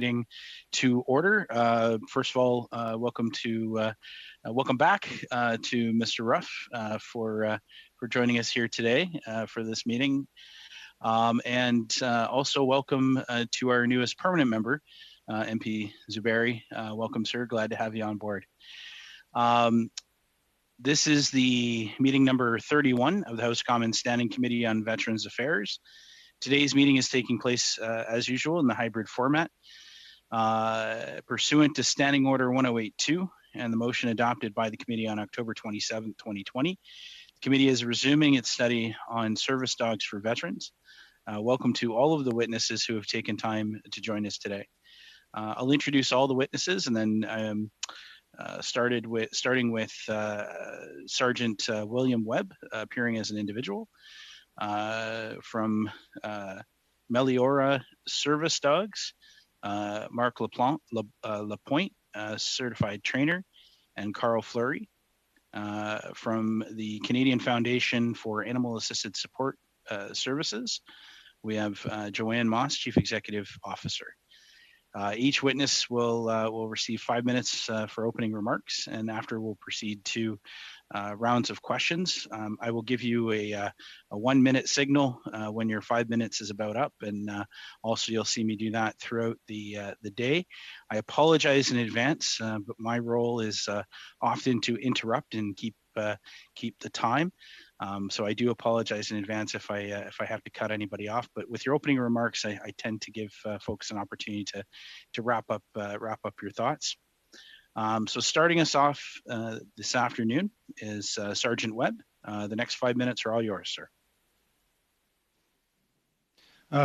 meeting to order. First of all, welcome back to Mr. Ruff for joining us here today for this meeting, and also welcome to our newest permanent member, MP Zuberi. Welcome, sir. Glad to have you on board. This is the meeting number 31 of the House of Commons Standing Committee on Veterans Affairs. Today's meeting is taking place, as usual, in the hybrid format. Pursuant to Standing Order 1082 and the motion adopted by the committee on October 27, 2020, the committee is resuming its study on service dogs for veterans. Welcome to all of the witnesses who have taken time to join us today. I'll introduce all the witnesses and then starting with Sergeant William Webb, appearing as an individual, from Meliora Service Dogs, Mark Lapointe, certified trainer, and Carl Fleury, from the Canadian Foundation for Animal Assisted Support Services. We have Joanne Moss, Chief Executive Officer. Each witness will receive 5 minutes for opening remarks, and after we'll proceed to rounds of questions. I will give you a 1 minute signal when your 5 minutes is about up, and also you'll see me do that throughout the day. I apologize in advance, but my role is often to interrupt and keep the time. So I do apologize in advance if I have to cut anybody off. But with your opening remarks, I tend to give folks an opportunity to wrap up your thoughts. So starting us off this afternoon is Sergeant Webb. The next 5 minutes are all yours, sir.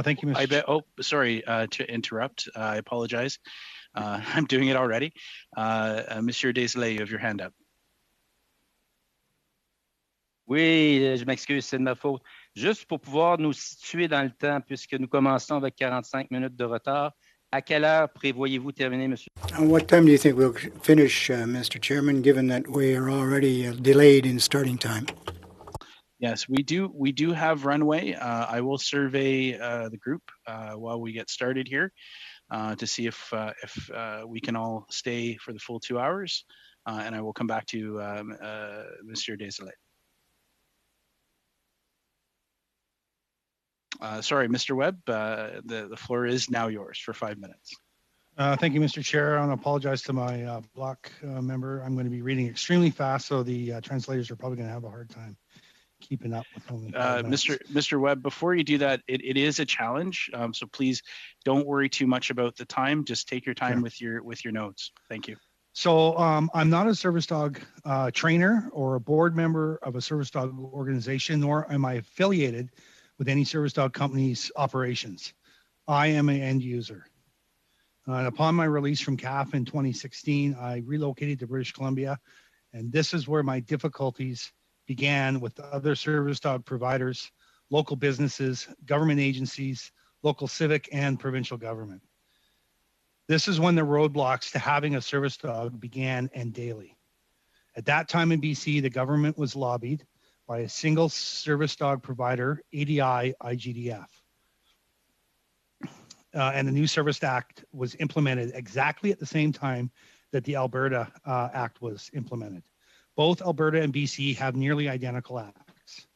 Thank you, Mr. Oh, sorry to interrupt. I apologize. I'm doing it already. Monsieur Deslay, you have your hand up. Oui, je m'excuse, c'est de ma faute. Juste pour pouvoir nous situer dans le temps, puisque nous commençons avec 45 minutes de retard, à quelle heure prévoyez-vous terminer, monsieur? What time do you think we'll finish, Mr. Chairman, given that we are already delayed in starting time? Yes, we do have runway. I will survey the group while we get started here to see if we can all stay for the full 2 hours, and I will come back to you, Monsieur Deslay. Sorry, Mr. Webb, the floor is now yours for 5 minutes. Thank you, Mr. Chair. I want to apologize to my block member. I'm going to be reading extremely fast, so the translators are probably going to have a hard time keeping up with only 5 minutes. Mr. Webb, before you do that, it is a challenge, so please don't worry too much about the time. Just take your time with your notes. Thank you. So I'm not a service dog trainer or a board member of a service dog organization, nor am I affiliated with any service dog company's operations. I am an end user. And upon my release from CAF in 2016, I relocated to British Columbia, and this is where my difficulties began with other service dog providers, local businesses, government agencies, local civic and provincial government. This is when the roadblocks to having a service dog began and daily. At that time in BC, the government was lobbied by a single service dog provider, ADI IGDF. And the new Service Act was implemented exactly at the same time that the Alberta Act was implemented. Both Alberta and BC have nearly identical acts.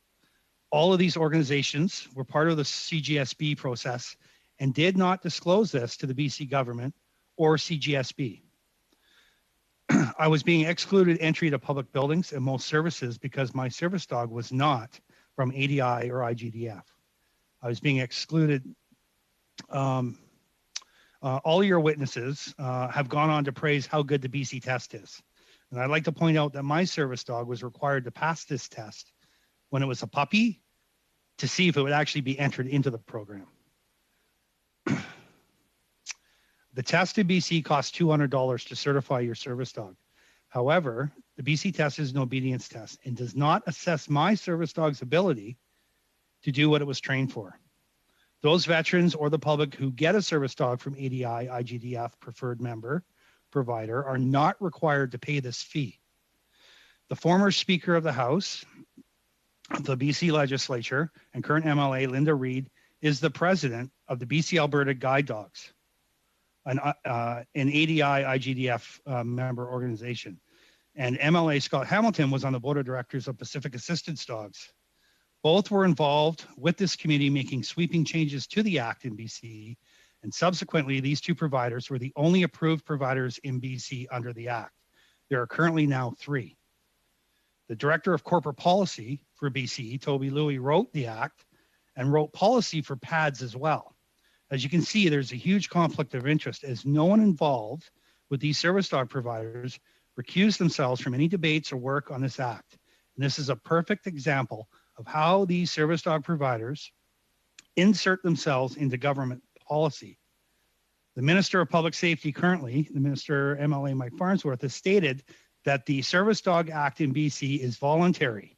All of these organizations were part of the CGSB process and did not disclose this to the BC government or CGSB. I was being excluded entry to public buildings and most services because my service dog was not from ADI or IGDF. I was being excluded. All your witnesses have gone on to praise how good the BC test is. And I'd like to point out that my service dog was required to pass this test when it was a puppy to see if it would actually be entered into the program. The test in BC costs $200 to certify your service dog. However, the BC test is an obedience test and does not assess my service dog's ability to do what it was trained for. Those veterans or the public who get a service dog from ADI, IGDF preferred member provider are not required to pay this fee. The former Speaker of the House, the BC Legislature, and current MLA Linda Reid is the president of the BC Alberta Guide Dogs. an ADI IGDF member organization. And MLA Scott Hamilton was on the board of directors of Pacific Assistance Dogs. Both were involved with this committee making sweeping changes to the Act in BC, and subsequently these two providers were the only approved providers in BC under the Act. There are currently now 3. The Director of Corporate Policy for BC, Toby Louie, wrote the Act and wrote policy for PADS as well. As you can see, there's a huge conflict of interest as no one involved with these service dog providers recused themselves from any debates or work on this Act. And this is a perfect example of how these service dog providers insert themselves into government policy. The Minister of Public Safety currently, the Minister MLA Mike Farnsworth, has stated that the Service Dog Act in BC is voluntary.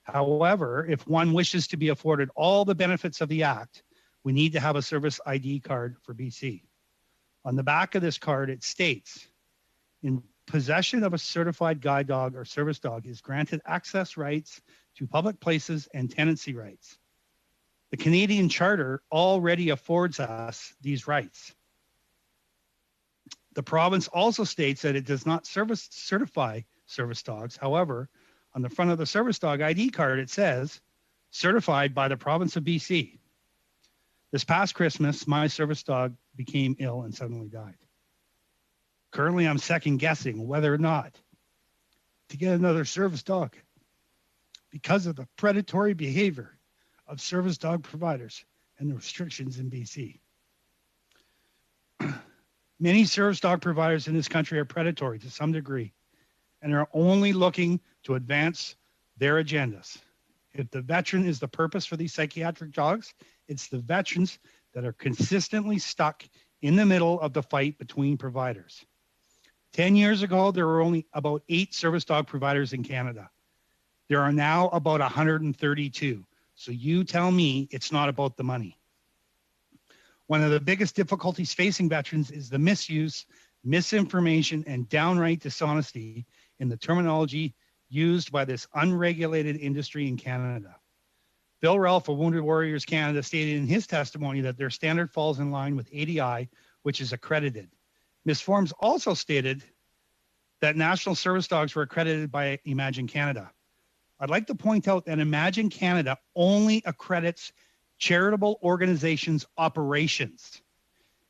However, if one wishes to be afforded all the benefits of the Act, we need to have a service ID card for BC. On the back of this card, it states, in possession of a certified guide dog or service dog is granted access rights to public places and tenancy rights. The Canadian Charter already affords us these rights. The province also states that it does not certify service dogs. However, on the front of the service dog ID card, it says, certified by the province of BC. This past Christmas, my service dog became ill and suddenly died. Currently, I'm second guessing whether or not to get another service dog because of the predatory behavior of service dog providers and the restrictions in BC. Many service dog providers in this country are predatory to some degree and are only looking to advance their agendas. If the veteran is the purpose for these psychiatric dogs, it's the veterans that are consistently stuck in the middle of the fight between providers. 10 years ago, there were only about 8 service dog providers in Canada. There are now about 132. So you tell me it's not about the money. One of the biggest difficulties facing veterans is the misuse, misinformation, and downright dishonesty in the terminology used by this unregulated industry in Canada. Bill Ralph of Wounded Warriors Canada stated in his testimony that their standard falls in line with ADI, which is accredited. Ms. Forms also stated that national service dogs were accredited by Imagine Canada. I'd like to point out that Imagine Canada only accredits charitable organizations' operations.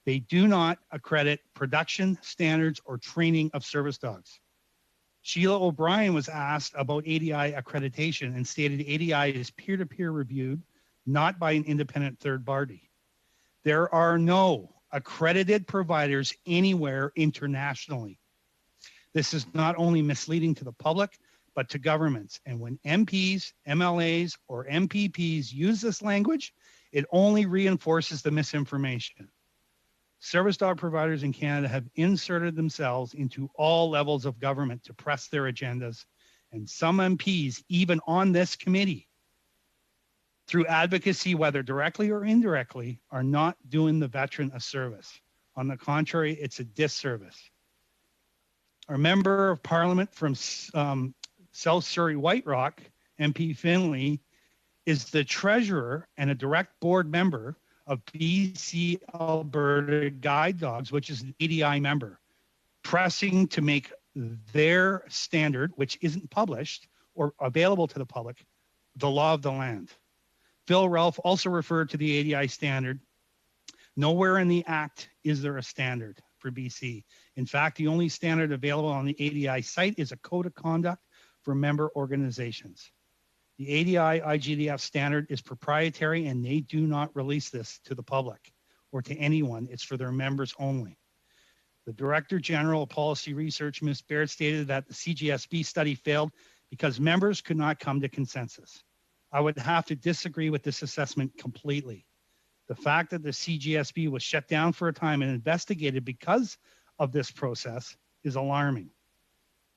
They do not accredit production, standards, or training of service dogs. Sheila O'Brien was asked about ADI accreditation and stated ADI is peer-to-peer reviewed, not by an independent third party. There are no accredited providers anywhere internationally. This is not only misleading to the public, but to governments. And when MPs, MLAs, or MPPs use this language, it only reinforces the misinformation. Service dog providers in Canada have inserted themselves into all levels of government to press their agendas, and some MPs, even on this committee, through advocacy, whether directly or indirectly, are not doing the veteran a service. On the contrary, it's a disservice. Our Member of Parliament from South Surrey White Rock, MP Finley, is the treasurer and a direct board member of BC Alberta Guide Dogs, which is an ADI member, pressing to make their standard, which isn't published or available to the public, the law of the land. Phil Ralph also referred to the ADI standard. Nowhere in the Act is there a standard for BC. In fact, the only standard available on the ADI site is a code of conduct for member organizations. The ADI IGDF standard is proprietary and they do not release this to the public or to anyone. It's for their members only. The Director General of Policy Research, Ms. Baird, stated that the CGSB study failed because members could not come to consensus. I would have to disagree with this assessment completely. The fact that the CGSB was shut down for a time and investigated because of this process is alarming.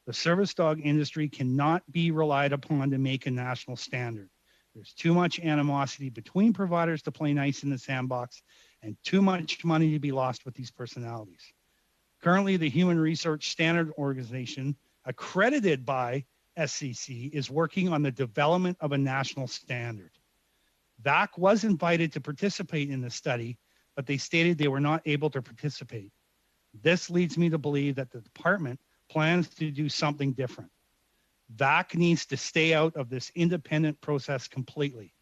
The service dog industry cannot be relied upon to make a national standard. There's too much animosity between providers to play nice in the sandbox and too much money to be lost with these personalities. Currently, the Human Research Standard Organization, accredited by SCC, is working on the development of a national standard. VAC was invited to participate in the study, but they stated they were not able to participate. This leads me to believe that the department plans to do something different. VAC needs to stay out of this independent process completely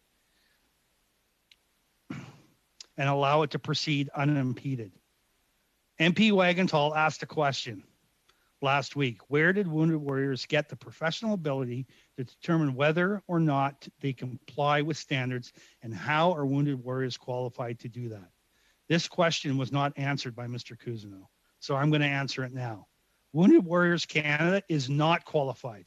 and allow it to proceed unimpeded. MP Wagentall asked a question last week. Where did Wounded Warriors get the professional ability to determine whether or not they comply with standards, and how are Wounded Warriors qualified to do that? This question was not answered by Mr. Cousineau, so I'm going to answer it now. Wounded Warriors Canada is not qualified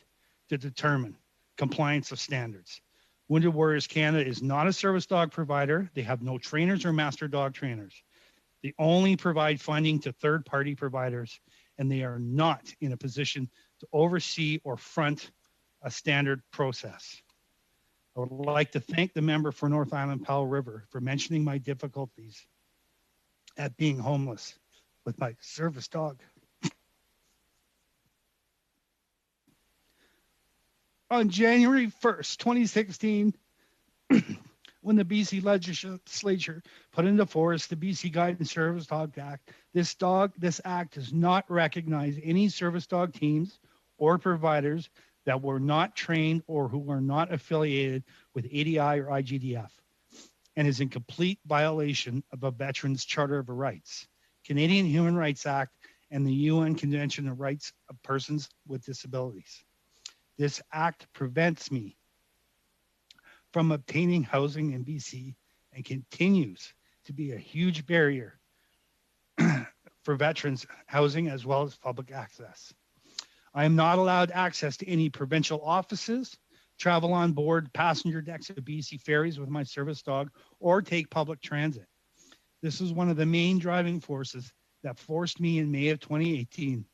to determine compliance of standards. Wounded Warriors Canada is not a service dog provider. They have no trainers or master dog trainers. They only provide funding to third-party providers, and they are not in a position to oversee or front a standard process. I would like to thank the member for North Island Powell River for mentioning my difficulties at being homeless with my service dog. On January 1st, 2016, when the BC legislature put into force the BC Guide and Service Dog Act, this act does not recognize any service dog teams or providers that were not trained or who are not affiliated with ADI or IGDF, and is in complete violation of a Veterans Charter of Rights, Canadian Human Rights Act, and the UN Convention on Rights of Persons with Disabilities. This act prevents me from obtaining housing in BC and continues to be a huge barrier for veterans housing as well as public access. I am not allowed access to any provincial offices, travel on board passenger decks of BC ferries with my service dog, or take public transit. This is one of the main driving forces that forced me in May of 2018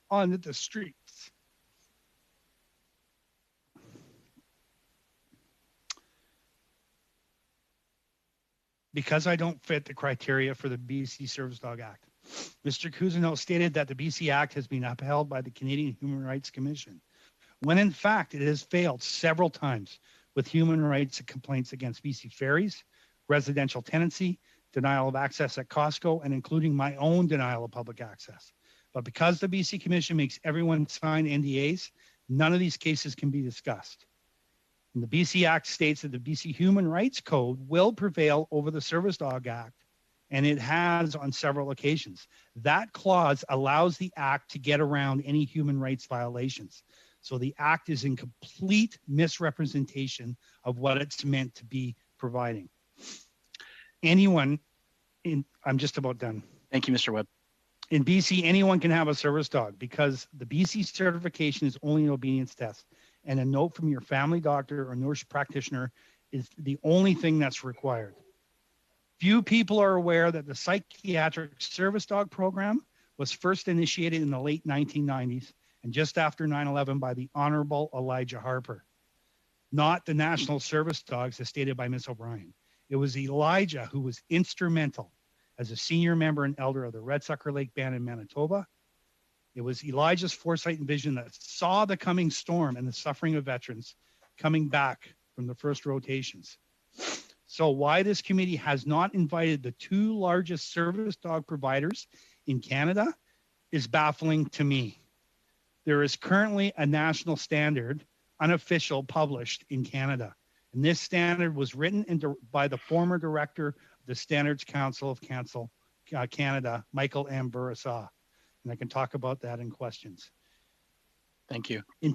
onto the streets. Because I don't fit the criteria for the BC Service Dog Act. Mr. Cousineau stated that the BC Act has been upheld by the Canadian Human Rights Commission, when in fact it has failed several times with human rights complaints against BC ferries, residential tenancy, denial of access at Costco, and including my own denial of public access. But because the BC Commission makes everyone sign NDAs, none of these cases can be discussed. And the BC Act states that the BC Human Rights Code will prevail over the Service Dog Act, and it has on several occasions. That clause allows the Act to get around any human rights violations. So the Act is in complete misrepresentation of what it's meant to be providing. I'm just about done. Thank you, Mr. Webb. In BC, anyone can have a service dog because the BC certification is only an obedience test. And a note from your family doctor or nurse practitioner is the only thing that's required. Few people are aware that the psychiatric service dog program was first initiated in the late 1990s and just after 9/11 by the Honorable Elijah Harper, not the national service dogs as stated by Ms. O'Brien. It was Elijah who was instrumental as a senior member and elder of the Red Sucker Lake Band in Manitoba. It was Elijah's foresight and vision that saw the coming storm and the suffering of veterans coming back from the first rotations. So why this committee has not invited the two largest service dog providers in Canada is baffling to me. There is currently a national standard, unofficial, published in Canada. And this standard was written by the former director of the Standards Council of Canada, Michael M. Bourassa. And I can talk about that in questions. Thank you. In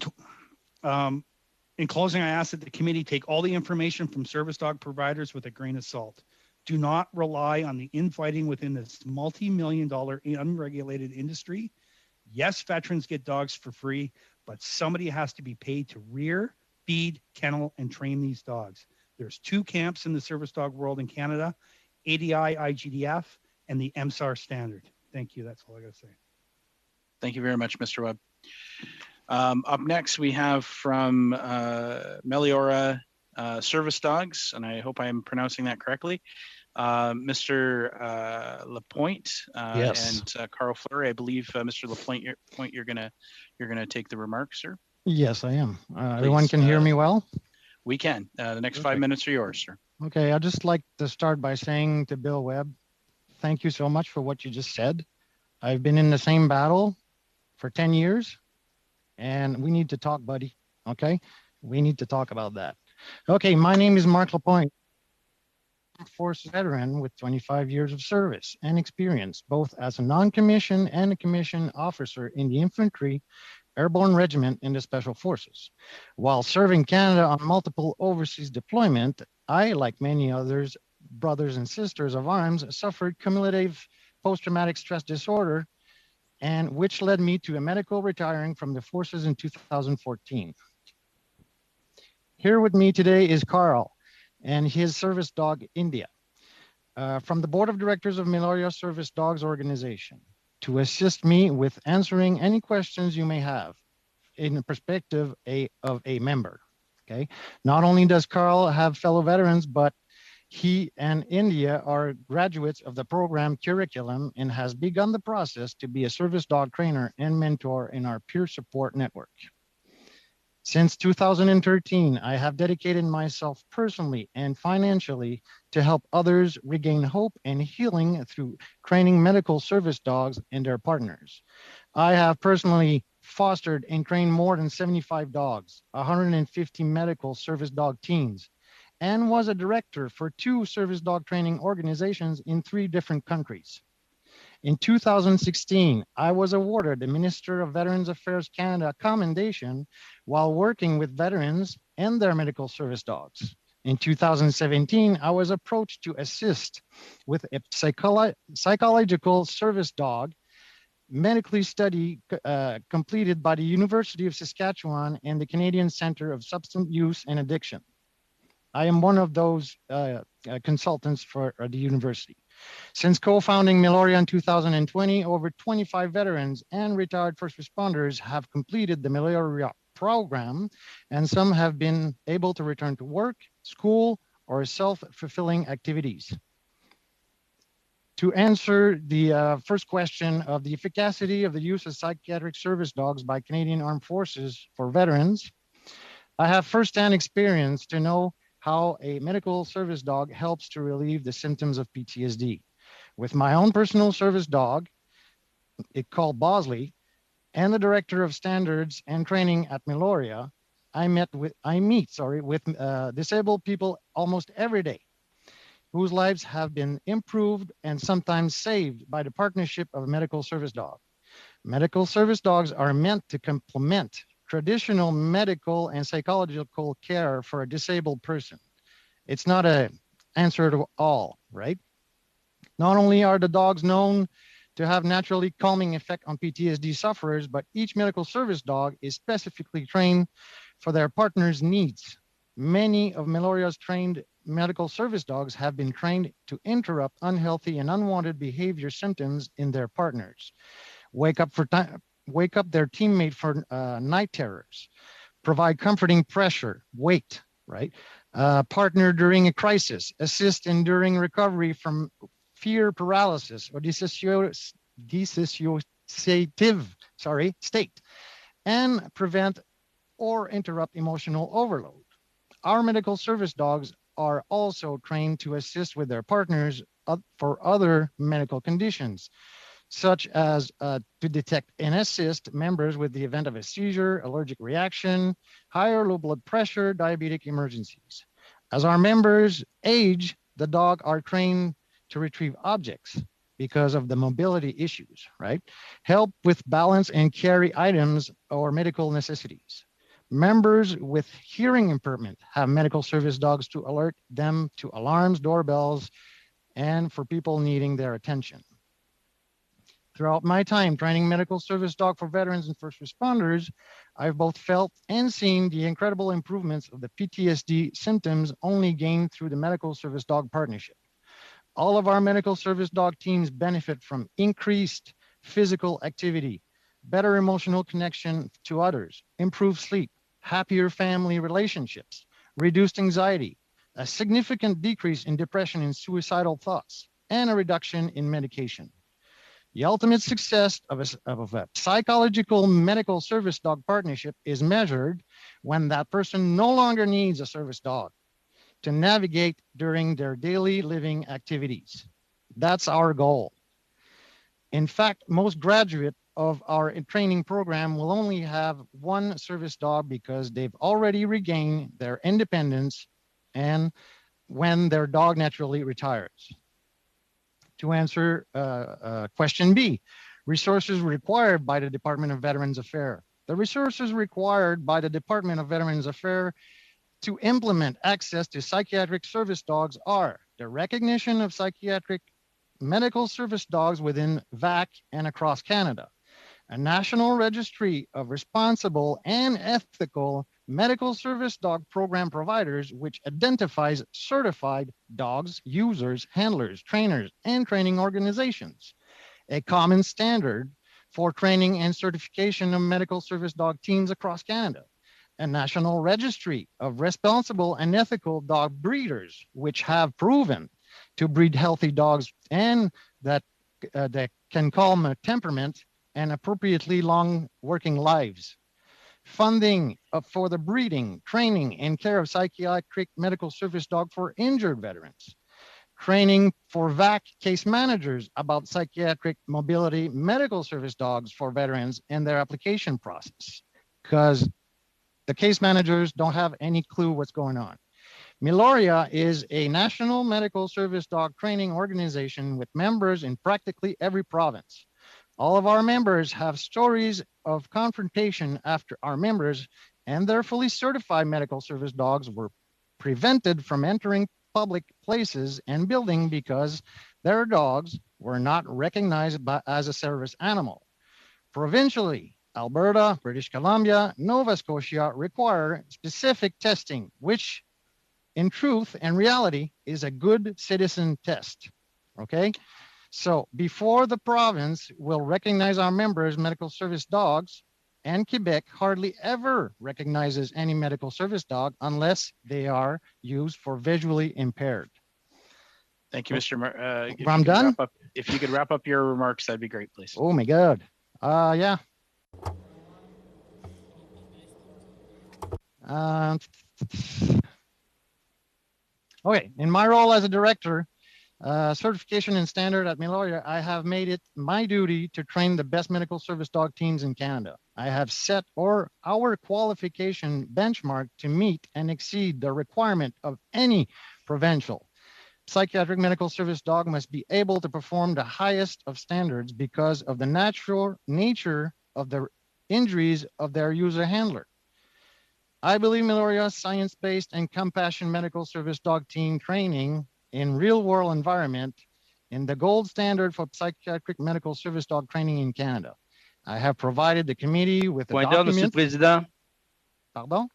closing, I ask that the committee take all the information from service dog providers with a grain of salt. Do not rely on the infighting within this multi-million-dollar unregulated industry. Yes, veterans get dogs for free, but somebody has to be paid to rear, feed, kennel, and train these dogs. There's two camps in the service dog world in Canada, ADI, IGDF, and the MSAR standard. Thank you. That's all I got to say. Thank you very much, Mr. Webb. Up next, we have from Meliora Service Dogs, and I hope I'm pronouncing that correctly, Mr. Lapointe Yes. and Carl Fleury. I believe, Mr. Lapointe, you're gonna take the remarks, sir. Yes, I am. Everyone can hear me well? We can. The next Perfect. 5 minutes are yours, sir. Okay, I'd just like to start by saying to Bill Webb, thank you so much for what you just said. I've been in the same battle for 10 years, and we need to talk, buddy. Okay? We need to talk about that. Okay, my name is Mark Lapointe, Force veteran with 25 years of service and experience, both as a non-commissioned and a commissioned officer in the infantry, airborne regiment, in the special forces. While serving Canada on multiple overseas deployment, I, like many others, brothers and sisters of arms, suffered cumulative post-traumatic stress disorder, and which led me to a medical retiring from the forces in 2014. Here with me today is Carl and his service dog, India, from the board of directors of Meloria Service Dogs Organization, to assist me with answering any questions you may have in the perspective of a member. Okay. Not only does Carl have fellow veterans, but he and India are graduates of the program curriculum and has begun the process to be a service dog trainer and mentor in our peer support network. Since 2013, I have dedicated myself personally and financially to help others regain hope and healing through training medical service dogs and their partners. I have personally fostered and trained more than 75 dogs, 150 medical service dog teams, and was a director for 2 service dog training organizations in 3 different countries. In 2016, I was awarded the Minister of Veterans Affairs Canada commendation while working with veterans and their medical service dogs. In 2017, I was approached to assist with a psychological service dog medically study completed by the University of Saskatchewan and the Canadian Centre of Substance Use and Addiction. I am one of those consultants for the university. Since co-founding Meloria in 2020, over 25 veterans and retired first responders have completed the Meloria program, and some have been able to return to work, school, or self-fulfilling activities. To answer the first question of the efficacy of the use of psychiatric service dogs by Canadian Armed Forces for veterans, I have firsthand experience to know how a medical service dog helps to relieve the symptoms of PTSD. With my own personal service dog, it called Bosley, and the director of standards and training at Meloria, I meet with disabled people almost every day, whose lives have been improved and sometimes saved by the partnership of a medical service dog. Medical service dogs are meant to complement traditional medical and psychological care for a disabled person. It's not an answer to all, right? Not only are the dogs known to have naturally calming effect on PTSD sufferers, but each medical service dog is specifically trained for their partner's needs. Many of Meloria's trained medical service dogs have been trained to interrupt unhealthy and unwanted behavior symptoms in their partners, wake up their teammate for night terrors, provide comforting pressure, wait, right? Partner during a crisis, assist in during recovery from fear paralysis or dissociative state, and prevent or interrupt emotional overload. Our medical service dogs are also trained to assist with their partners for other medical conditions, such as to detect and assist members with the event of a seizure, allergic reaction, high or low blood pressure, diabetic emergencies. As our members age, the dog are trained to retrieve objects because of the mobility issues, right? Help with balance and carry items or medical necessities. Members with hearing impairment have medical service dogs to alert them to alarms, doorbells, and for people needing their attention. Throughout my time training medical service dog for veterans and first responders, I've both felt and seen the incredible improvements of the PTSD symptoms only gained through the medical service dog partnership. All of our medical service dog teams benefit from increased physical activity, better emotional connection to others, improved sleep, happier family relationships, reduced anxiety, a significant decrease in depression and suicidal thoughts, and a reduction in medication. The ultimate success of a psychological medical service dog partnership is measured when that person no longer needs a service dog to navigate during their daily living activities. That's our goal. In fact, most graduates of our training program will only have one service dog because they've already regained their independence and when their dog naturally retires. To answer question B, resources required by the Department of Veterans Affairs. The resources required by the Department of Veterans Affairs to implement access to psychiatric service dogs are the recognition of psychiatric medical service dogs within VAC and across Canada, a national registry of responsible and ethical medical service dog program providers, which identifies certified dogs, users, handlers, trainers, and training organizations, a common standard for training and certification of medical service dog teams across Canada, a national registry of responsible and ethical dog breeders, which have proven to breed healthy dogs and that can calm a temperament and appropriately long working lives. Funding for the breeding, training, and care of psychiatric medical service dog for injured veterans. Training for VAC case managers about psychiatric mobility medical service dogs for veterans and their application process, because the case managers don't have any clue what's going on. Miloria is a national medical service dog training organization with members in practically every province. All of our members have stories of confrontation after our members and their fully certified medical service dogs were prevented from entering public places and buildings because their dogs were not recognized as a service animal. Provincially, Alberta, British Columbia, Nova Scotia require specific testing, which in truth and reality is a good citizen test, okay? So before the province will recognize our members' medical service dogs, and Quebec hardly ever recognizes any medical service dog unless they are used for visually impaired. Thank you, Mr. I'm done? If you could wrap up your remarks, that'd be great, please. Oh my God. Yeah. Okay, in my role as a director, certification and standard at Miloria, I have made it my duty to train the best medical service dog teams in Canada. I have set our qualification benchmark to meet and exceed the requirement of any provincial. Psychiatric medical service dog must be able to perform the highest of standards because of the natural nature of the injuries of their user handler. I believe Miloria's science-based and compassion medical service dog team training in real-world environment in the gold standard for psychiatric medical service dog training in Canada. I have provided the committee with a document. Monsieur le Président. Pardon?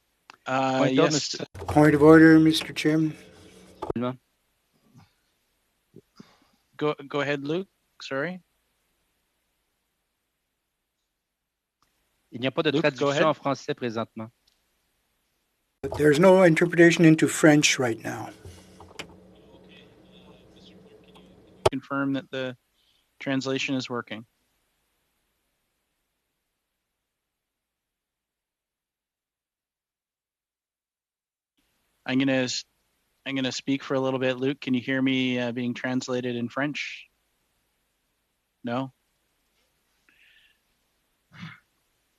Yes. Point of order, Mr. Chairman. Go ahead, Luke. Sorry. Il n'y a pas de traduction en français présentement. But there's no interpretation into French right now. Confirm that the translation is working. I'm gonna speak for a little bit. Luke, can you hear me being translated in French? No?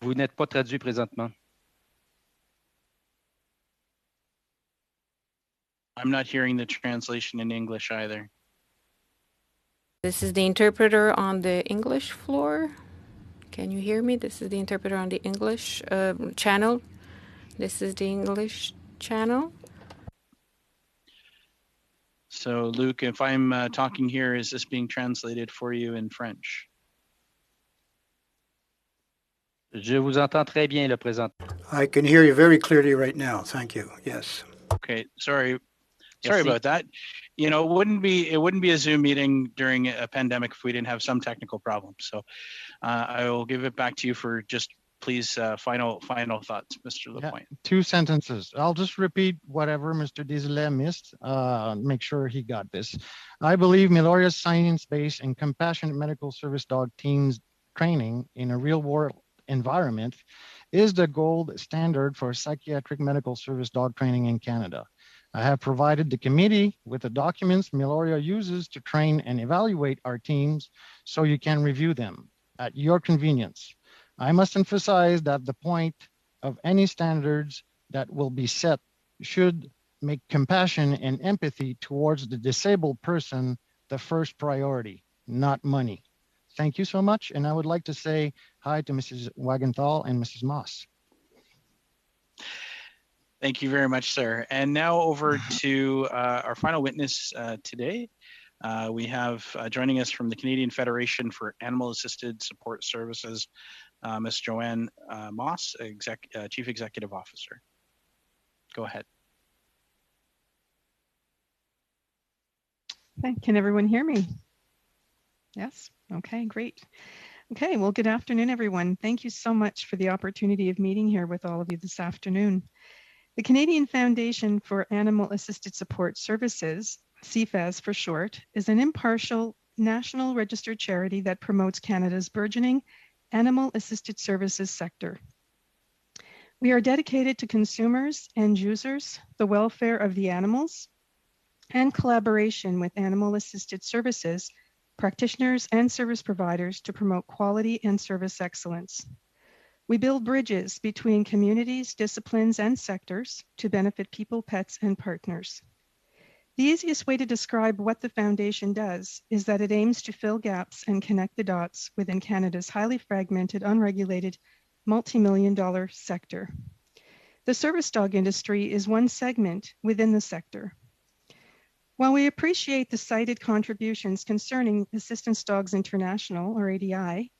Vous n'êtes pas traduit présentement. I'm not hearing the translation in English either. This is the interpreter on the English floor. Can you hear me? This is the interpreter on the English channel. This is the English channel. So, Luke, if I'm talking here, is this being translated for you in French? Je vous entends très bien, le président. I can hear you very clearly right now. Thank you. Yes. Okay. Sorry about that. You know, it wouldn't be a Zoom meeting during a pandemic if we didn't have some technical problems. So I will give it back to you for just please final thoughts, Mr. Lapointe. Yeah, 2 sentences. I'll just repeat whatever Mr. Desilets missed. Make sure he got this. I believe Miloria's science-based and compassionate medical service dog teams training in a real-world environment is the gold standard for psychiatric medical service dog training in Canada. I have provided the committee with the documents Meloria uses to train and evaluate our teams so you can review them at your convenience. I must emphasize that the point of any standards that will be set should make compassion and empathy towards the disabled person the first priority, not money. Thank you so much. And I would like to say hi to Mrs. Wagenthal and Mrs. Moss. Thank you very much, sir. And now over to our final witness today. We have joining us from the Canadian Federation for Animal Assisted Support Services, Ms. Joanne Moss, Chief Executive Officer. Go ahead. Can everyone hear me? Yes? Okay, great. Okay, well, good afternoon, everyone. Thank you so much for the opportunity of meeting here with all of you this afternoon. The Canadian Foundation for Animal Assisted Support Services, CFAS for short, is an impartial national registered charity that promotes Canada's burgeoning animal assisted services sector. We are dedicated to consumers and users, the welfare of the animals, and collaboration with animal assisted services, practitioners, and service providers to promote quality and service excellence. We build bridges between communities, disciplines, and sectors to benefit people, pets, and partners. The easiest way to describe what the Foundation does is that it aims to fill gaps and connect the dots within Canada's highly fragmented, unregulated, multi-million-dollar sector. The service dog industry is one segment within the sector. While we appreciate the cited contributions concerning Assistance Dogs International, or ADI,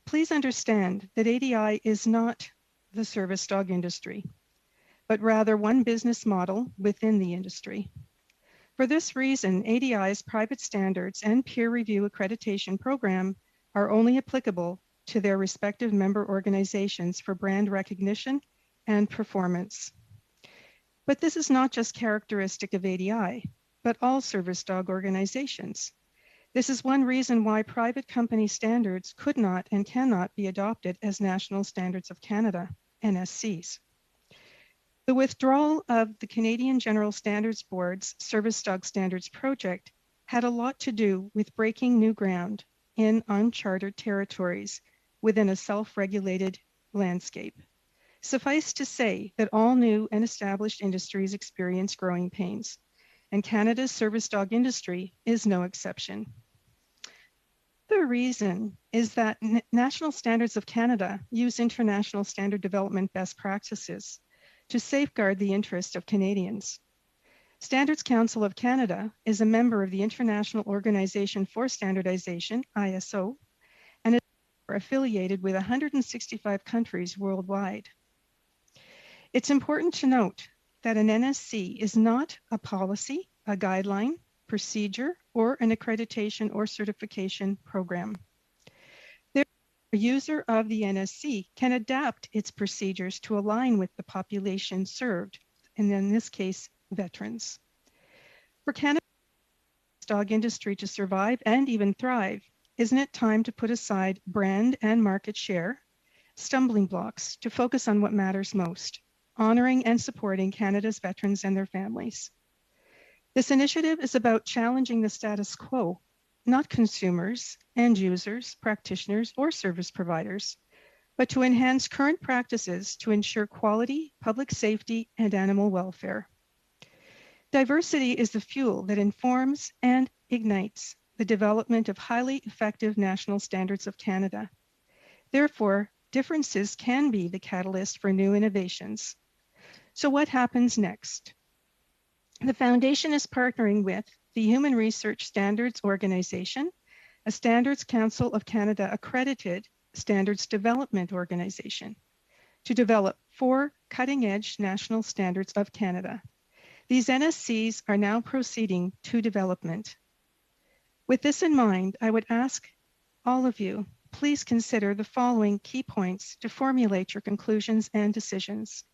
please understand that ADI is not the service dog industry, but rather one business model within the industry. For this reason, ADI's private standards and peer review accreditation program are only applicable to their respective member organizations for brand recognition and performance. But this is not just characteristic of ADI, but all service dog organizations. This is one reason why private company standards could not and cannot be adopted as National Standards of Canada, NSCs. The withdrawal of the Canadian General Standards Board's Service Dog Standards Project had a lot to do with breaking new ground in uncharted territories within a self-regulated landscape. Suffice to say that all new and established industries experience growing pains, and Canada's service dog industry is no exception. The reason is that National Standards of Canada use international standard development best practices to safeguard the interests of Canadians. Standards Council of Canada is a member of the International Organization for Standardization, ISO, and is affiliated with 165 countries worldwide. It's important to note that an NSC is not a policy, a guideline, procedure, or an accreditation or certification program. A user of the NSC can adapt its procedures to align with the population served, and in this case, veterans. For Canada's dog industry to survive and even thrive, isn't it time to put aside brand and market share, stumbling blocks, to focus on what matters most, honoring and supporting Canada's veterans and their families? This initiative is about challenging the status quo, not consumers, end users, practitioners, or service providers, but to enhance current practices to ensure quality, public safety, and animal welfare. Diversity is the fuel that informs and ignites the development of highly effective national standards of Canada. Therefore, differences can be the catalyst for new innovations. So what happens next? The Foundation is partnering with the Human Research Standards Organization, a Standards Council of Canada accredited standards development organization, to develop 4 cutting-edge national standards of Canada. These NSCs are now proceeding to development. With this in mind, I would ask all of you, please consider the following key points to formulate your conclusions and decisions.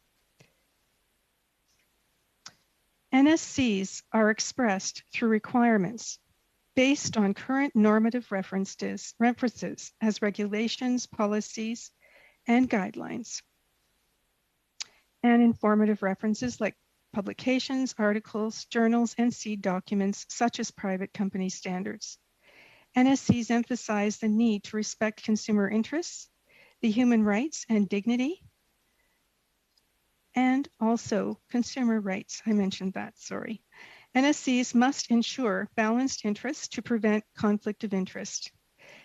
NSCs are expressed through requirements based on current normative references as regulations, policies, and guidelines, and informative references like publications, articles, journals, and seed documents, such as private company standards. NSCs emphasize the need to respect consumer interests, the human rights and dignity, and also consumer rights. I mentioned that, sorry. NSCs must ensure balanced interests to prevent conflict of interest.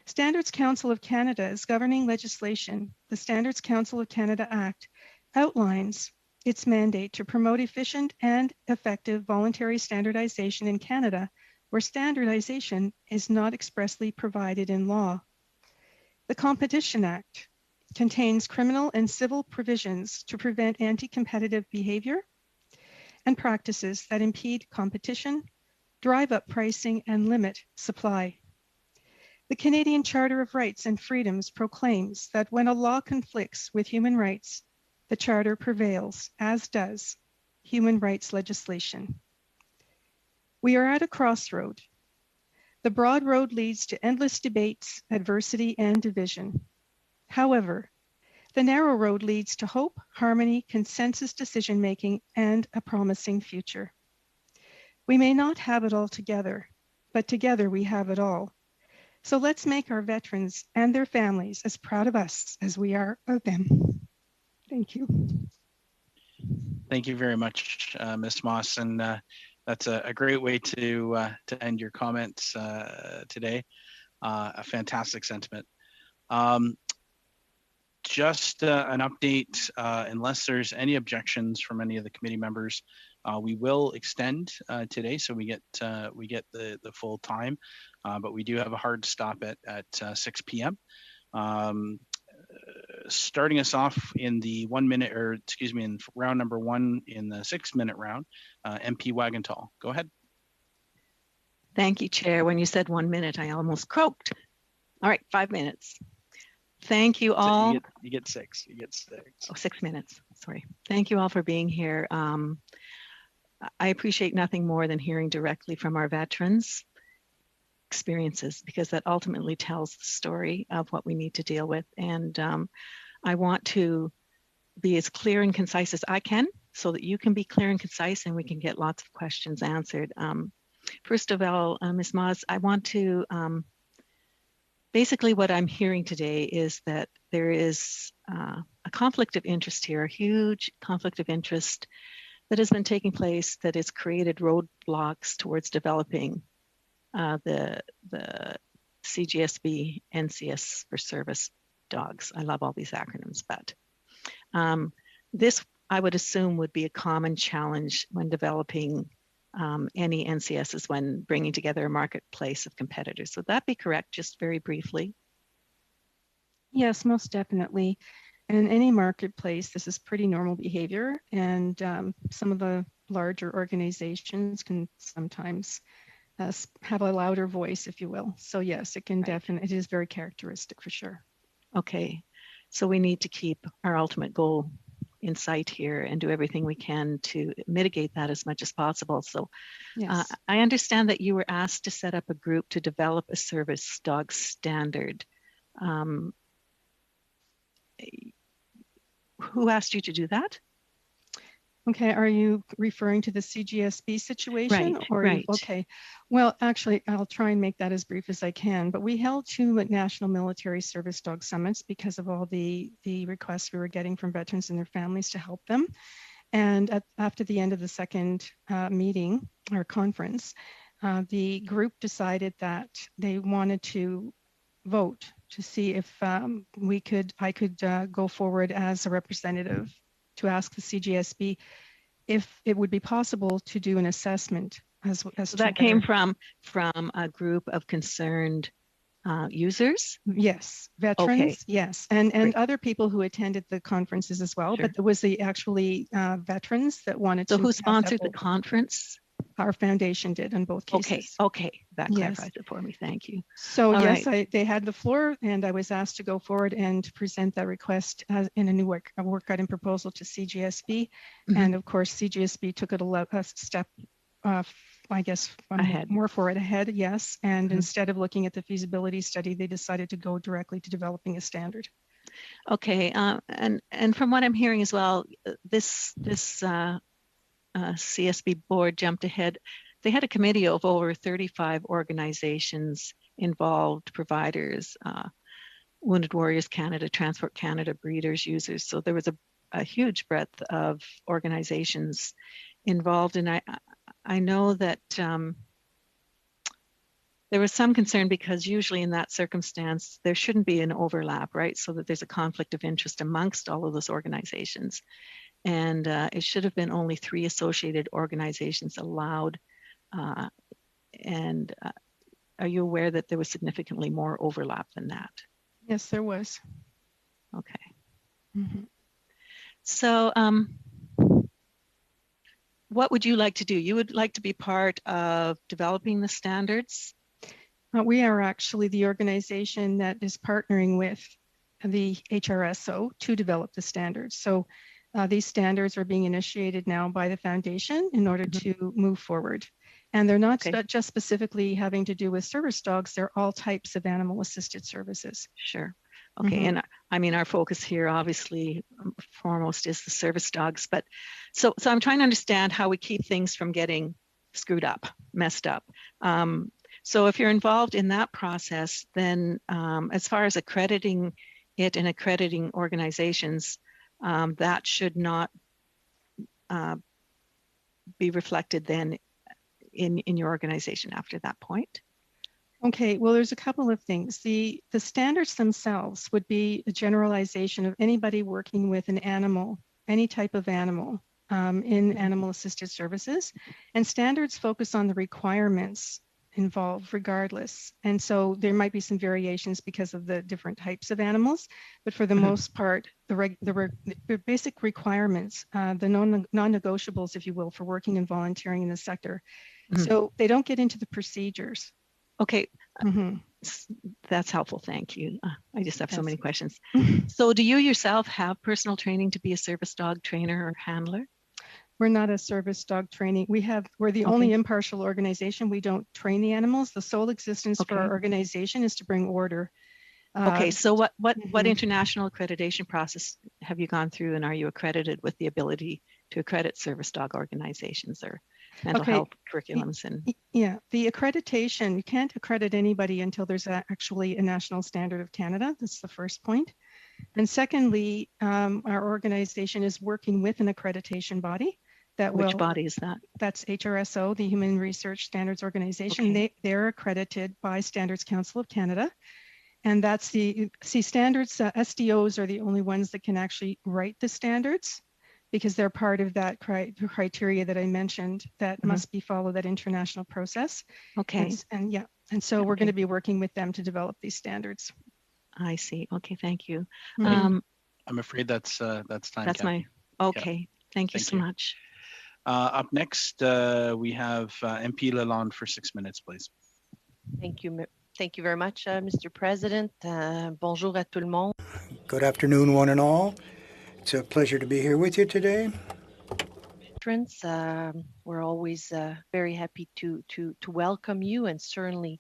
Standards Council of Canada's governing legislation, the Standards Council of Canada Act, outlines its mandate to promote efficient and effective voluntary standardization in Canada, where standardization is not expressly provided in law. The Competition Act contains criminal and civil provisions to prevent anti-competitive behavior and practices that impede competition, drive up pricing, and limit supply. The Canadian Charter of Rights and Freedoms proclaims that when a law conflicts with human rights, the Charter prevails, as does human rights legislation. We are at a crossroad. The broad road leads to endless debates, adversity, and division. However, the narrow road leads to hope, harmony, consensus decision-making, and a promising future. We may not have it all together, but together we have it all. So let's make our veterans and their families as proud of us as we are of them. Thank you. Thank you very much, Ms. Moss, and that's a great way to end your comments today. A fantastic sentiment. Just an update, unless there's any objections from any of the committee members, we will extend today, so we get the full time, but we do have a hard stop at 6 p.m. Starting us off in the 1 minute, or excuse me, in round number 1 in the 6-minute round, MP Wagenthal, go ahead. Thank you, Chair. When you said 1 minute, I almost croaked. All right, 5 minutes. Thank you all. So you get 6. You get 6. Oh, 6 minutes. Sorry. Thank you all for being here. I appreciate nothing more than hearing directly from our veterans' experiences, because that ultimately tells the story of what we need to deal with. And I want to be as clear and concise as I can so that you can be clear and concise and we can get lots of questions answered. First of all, Ms. Moss, I want to, basically what I'm hearing today is that there is a conflict of interest here, a huge conflict of interest that has been taking place that has created roadblocks towards developing the CGSB NCS for service dogs. I love all these acronyms, but this, I would assume, would be a common challenge when developing any NCSs when bringing together a marketplace of competitors. Would that be correct, just very briefly? Yes, most definitely. In any marketplace, this is pretty normal behavior, and some of the larger organizations can sometimes have a louder voice, if you will. So yes, it can definitely, it is very characteristic for sure. Okay, so we need to keep our ultimate goal in sight here and do everything we can to mitigate that as much as possible. So yes. I understand that you were asked to set up a group to develop a service dog standard. Who asked you to do that? Okay, are you referring to the CGSB situation? Right, or right. Okay, well, actually, I'll try and make that as brief as I can, but we held 2 National Military Service Dog Summits because of all the requests we were getting from veterans and their families to help them. And after the end of the second meeting or conference, the group decided that they wanted to vote to see if I could go forward as a representative to ask the CGSB if it would be possible to do an assessment. So that came from a group of concerned users? Yes, veterans, okay. Yes, and other people who attended the conferences as well, sure. But it was the actually veterans that wanted to. So who sponsored the conference? Our foundation did in both cases. Okay, that clarifies it for me. Thank you. So all yes, right. They had the floor, and I was asked to go forward and present that request in a new work item proposal to CGSB, and of course CGSB took it a step, I guess, ahead. More forward ahead. Yes, and instead of looking at the feasibility study, they decided to go directly to developing a standard. Okay, and from what I'm hearing as well, this CSB board jumped ahead. They had a committee of over 35 organizations involved, providers, Wounded Warriors Canada, Transport Canada, breeders, users. So there was a huge breadth of organizations involved. And I know that there was some concern because usually in that circumstance, there shouldn't be an overlap, right? So that there's a conflict of interest amongst all of those organizations. And it should have been only 3 associated organizations allowed. Are you aware that there was significantly more overlap than that? Yes, there was. Okay. Mm-hmm. So what would you like to do? You would like to be part of developing the standards? We are actually the organization that is partnering with the HRSO to develop the standards. So these standards are being initiated now by the foundation in order to move forward. And they're not just specifically having to do with service dogs, they're all types of animal assisted services. Sure. Okay, and I mean, our focus here obviously foremost is the service dogs, but so I'm trying to understand how we keep things from getting screwed up, messed up. So if you're involved in that process, then as far as accrediting it and accrediting organizations, that should not be reflected then in your organization after that point. Okay, well, there's a couple of things. The standards themselves would be a generalization of anybody working with an animal, any type of animal in animal assisted services. And standards focus on the requirements involved regardless. And so there might be some variations because of the different types of animals, but for the most part, the basic requirements, the non-negotiables, if you will, for working and volunteering in the sector. So they don't get into the procedures. Okay, that's helpful. Thank you. I just have so many questions. So do you yourself have personal training to be a service dog trainer or handler? We're not a service dog training. We're the only impartial organization. We don't train the animals. The sole existence for our organization is to bring order. Okay, so what international accreditation process have you gone through, and are you accredited with the ability to accredit service dog organizations or mental health curriculums? And the accreditation, you can't accredit anybody until there's actually a national standard of Canada. That's the first point. And secondly, our organization is working with an accreditation body. Which body is that? That's HRSO, the Human Research Standards Organization. They're accredited by Standards Council of Canada. And that's standards, SDOs are the only ones that can actually write the standards because they're part of that criteria that I mentioned that must be followed, that international process. Okay. And so we're going to be working with them to develop these standards. I see. Okay, thank you. I'm afraid that's time. That's Kathy. Thank you so much. Up next, we have MP Lalonde for 6 minutes, please. Thank you. Thank you very much, Mr. President. Bonjour à tout le monde. Good afternoon, one and all. It's a pleasure to be here with you today. We're always very happy to welcome you, and certainly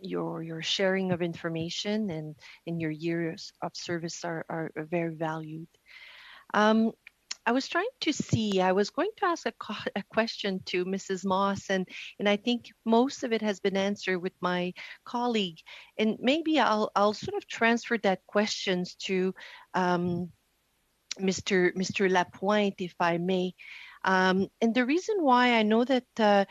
your sharing of information and your years of service are very valued. I was going to ask a question to Mrs. Moss, and I think most of it has been answered with my colleague, and maybe I'll sort of transfer that questions to Mr. Lapointe, if I may. And the reason why I know that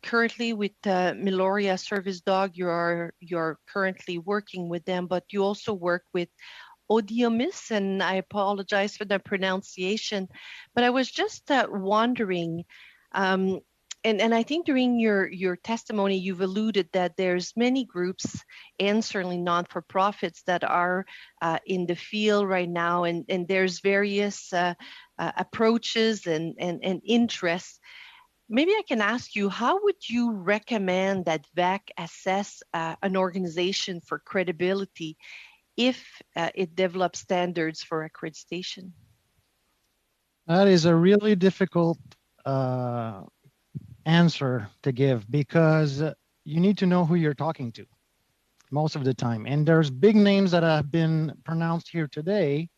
currently with Meloria Service Dog, you're currently working with them, but you also work with Odiomis, and I apologize for the pronunciation, but I was just wondering, and I think during your testimony, you've alluded that there's many groups and certainly non-for-profits that are in the field right now, and there's various approaches and interests. Maybe I can ask you, how would you recommend that VAC assess an organization for credibility if it develops standards for accreditation? That is a really difficult answer to give because you need to know who you're talking to most of the time. And there's big names that have been pronounced here today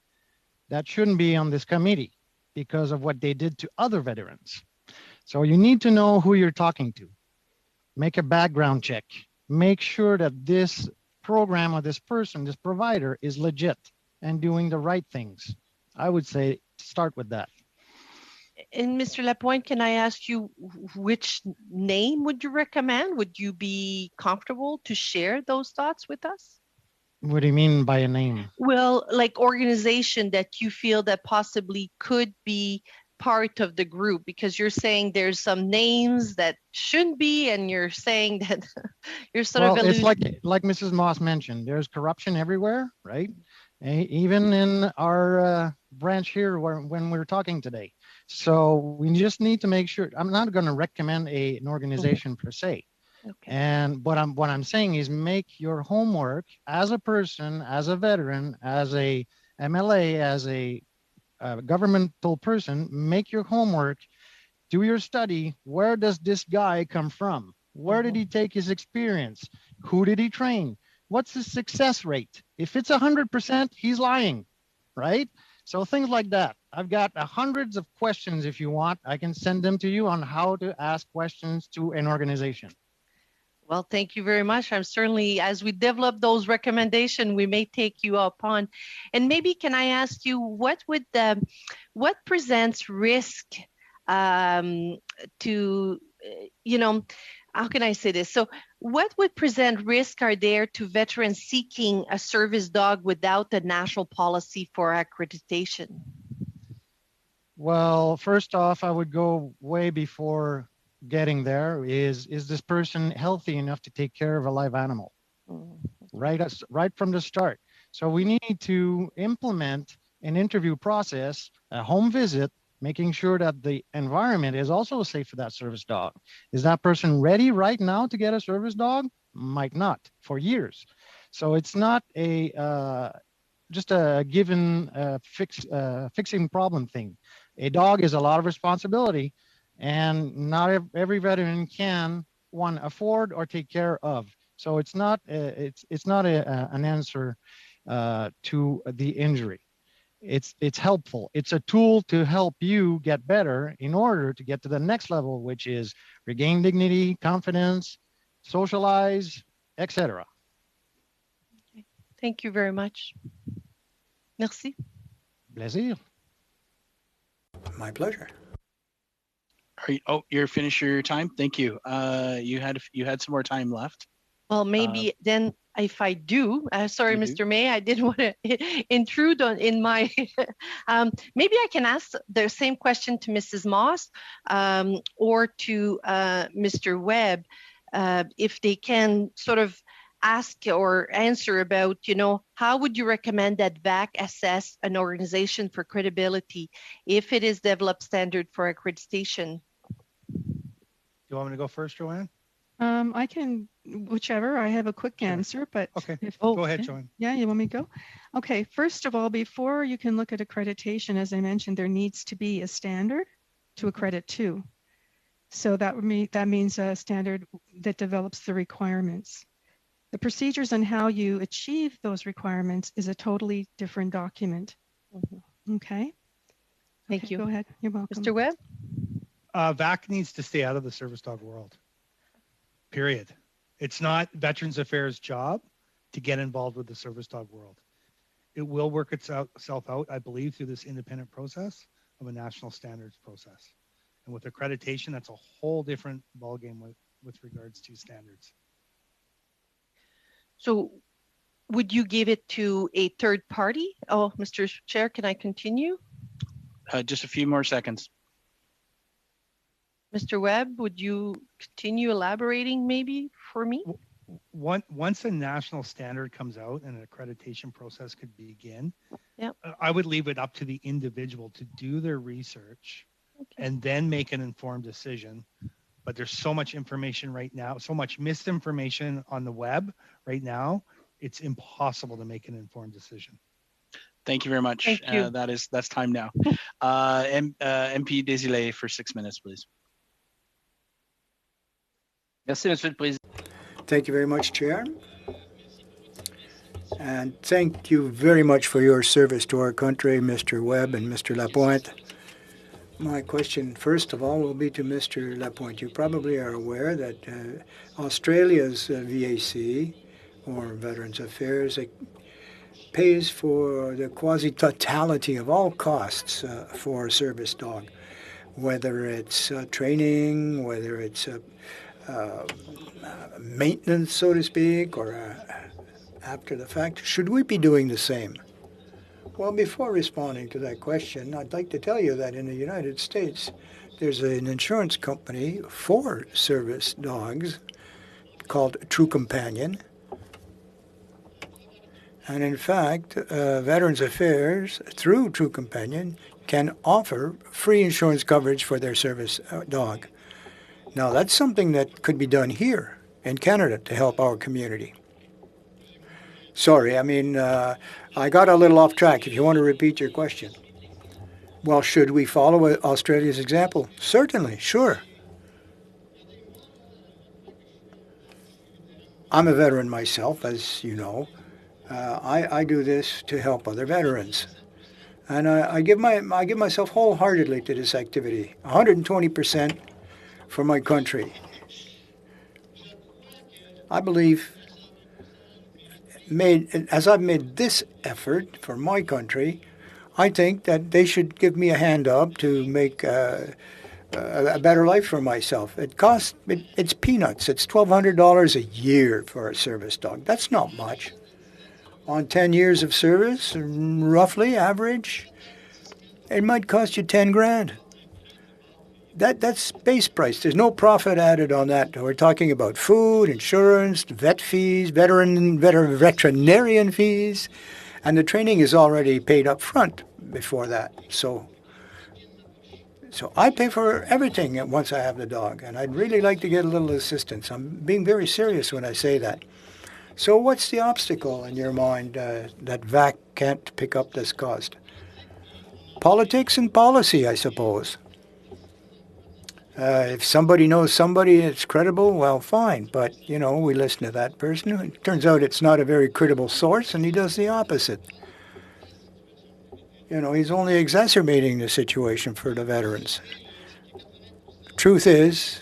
that shouldn't be on this committee because of what they did to other veterans. So you need to know who you're talking to. Make a background check. Make sure that this program or this person, this provider is legit and doing the right things. I would say start with that. And Mr. Lapointe, can I ask you which name would you recommend? Would you be comfortable to share those thoughts with us? What do you mean by a name? Well, like organization that you feel that possibly could be part of the group, because you're saying there's some names that shouldn't be, and you're saying that you're sort of it's like Mrs. Moss mentioned, there's corruption everywhere, right? Even in our branch here when we're talking today. So we just need to make sure. I'm not going to recommend an organization per se. Okay. What I'm saying is make your homework as a person, as a veteran, as a MLA, as a governmental person. Make your homework, do your study. Where does this guy come from? Where did he take his experience? Who did he train? What's his success rate? If it's 100%, he's lying, right? So things like that. I've got hundreds of questions. If you want, I can send them to you on how to ask questions to an organization. Well, thank you very much. I'm certainly, as we develop those recommendations, we may take you up on. And maybe can I ask you, what presents risk to, how can I say this? So what would present risk are there to veterans seeking a service dog without a national policy for accreditation? Well, first off, I would go way before getting there. Is this person healthy enough to take care of a live animal? Right from the start. So we need to implement an interview process, a home visit, making sure that the environment is also safe for that service dog. Is that person ready right now to get a service dog? Might not for years. So it's not just a given fixing problem thing. A dog is a lot of responsibility, and not every veteran can afford or take care of. So it's not an answer to the injury. It's helpful. It's a tool to help you get better in order to get to the next level, which is regain dignity, confidence, socialize, etc. Okay. Thank you very much. Merci. Plaisir. My pleasure. You're finished your time. Thank you. You had some more time left. Well, maybe then if I do, sorry, Mr. May, I didn't want to intrude in my, maybe I can ask the same question to Mrs. Moss or to Mr. Webb, if they can sort of ask or answer about, how would you recommend that VAC assess an organization for credibility if it is developed standard for accreditation? Do you want me to go first, Joanne? I can, whichever. I have a quick answer, but okay. Go ahead, Joanne. Yeah, you want me to go? Okay. First of all, before you can look at accreditation, as I mentioned, there needs to be a standard to accredit to. So that means a standard that develops the requirements. The procedures on how you achieve those requirements is a totally different document. Okay. Thank you. Go ahead. You're welcome. Mr. Webb? VAC needs to stay out of the service dog world. Period. It's not Veterans Affairs' job to get involved with the service dog world. It will work itself out, I believe, through this independent process of a national standards process. And with accreditation, that's a whole different ballgame with regards to standards. So would you give it to a third party? Oh, Mr. Chair, can I continue? Just a few more seconds. Mr. Webb, would you continue elaborating maybe for me? Once a national standard comes out and an accreditation process could begin, yep. I would leave it up to the individual to do their research and then make an informed decision. But there's so much information right now, so much misinformation on the web right now, it's impossible to make an informed decision. Thank you very much. Thank you. That's time now. MP Desilets for 6 minutes, please. Merci, Monsieur le Président. Thank you very much, Chair. And thank you very much for your service to our country, Mr. Webb and Mr. Lapointe. My question, first of all, will be to Mr. Lapointe. You probably are aware that Australia's VAC, or Veterans Affairs, pays for the quasi-totality of all costs for a service dog, whether it's training, whether it's maintenance, so to speak, or after the fact. Should we be doing the same? Well, before responding to that question, I'd like to tell you that in the United States, there's an insurance company for service dogs called True Companion. And in fact, Veterans Affairs, through True Companion, can offer free insurance coverage for their service dog. Now, that's something that could be done here in Canada to help our community. Sorry, I mean, I got a little off track. If you want to repeat your question. Well, should we follow Australia's example? Certainly, sure. I'm a veteran myself, as you know. I do this to help other veterans. And I give myself wholeheartedly to this activity, 120% for my country. I believe, as I've made this effort for my country, I think that they should give me a hand up to make a better life for myself. It's peanuts. It's $1,200 a year for a service dog. That's not much. On 10 years of service, roughly average, it might cost you 10 grand. That's base price. There's no profit added on that. We're talking about food, insurance, vet fees, veterinarian fees, and the training is already paid up front before that. So I pay for everything once I have the dog, and I'd really like to get a little assistance. I'm being very serious when I say that. So what's the obstacle in your mind that VAC can't pick up this cost? Politics and policy, I suppose. If somebody knows somebody that's credible, well, fine. But, you know, we listen to that person. It turns out it's not a very credible source, and he does the opposite. You know, he's only exacerbating the situation for the veterans. Truth is,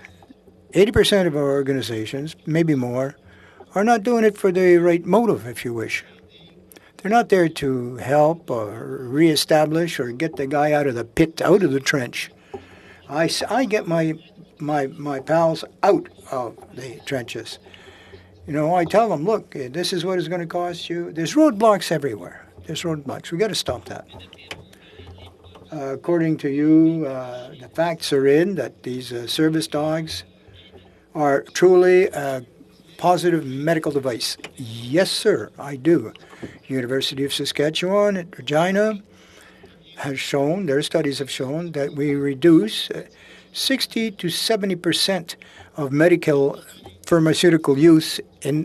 80% of our organizations, maybe more, are not doing it for the right motive, if you wish. They're not there to help or reestablish or get the guy out of the pit, out of the trench. I get my pals out of the trenches. You know, I tell them, look, this is what it's going to cost you. There's roadblocks everywhere. There's roadblocks. We've got to stop that. According to you, the facts are in that these service dogs are truly a positive medical device. Yes, sir, I do. University of Saskatchewan at Regina has shown, their studies have shown, that we reduce 60 to 70% of medical pharmaceutical use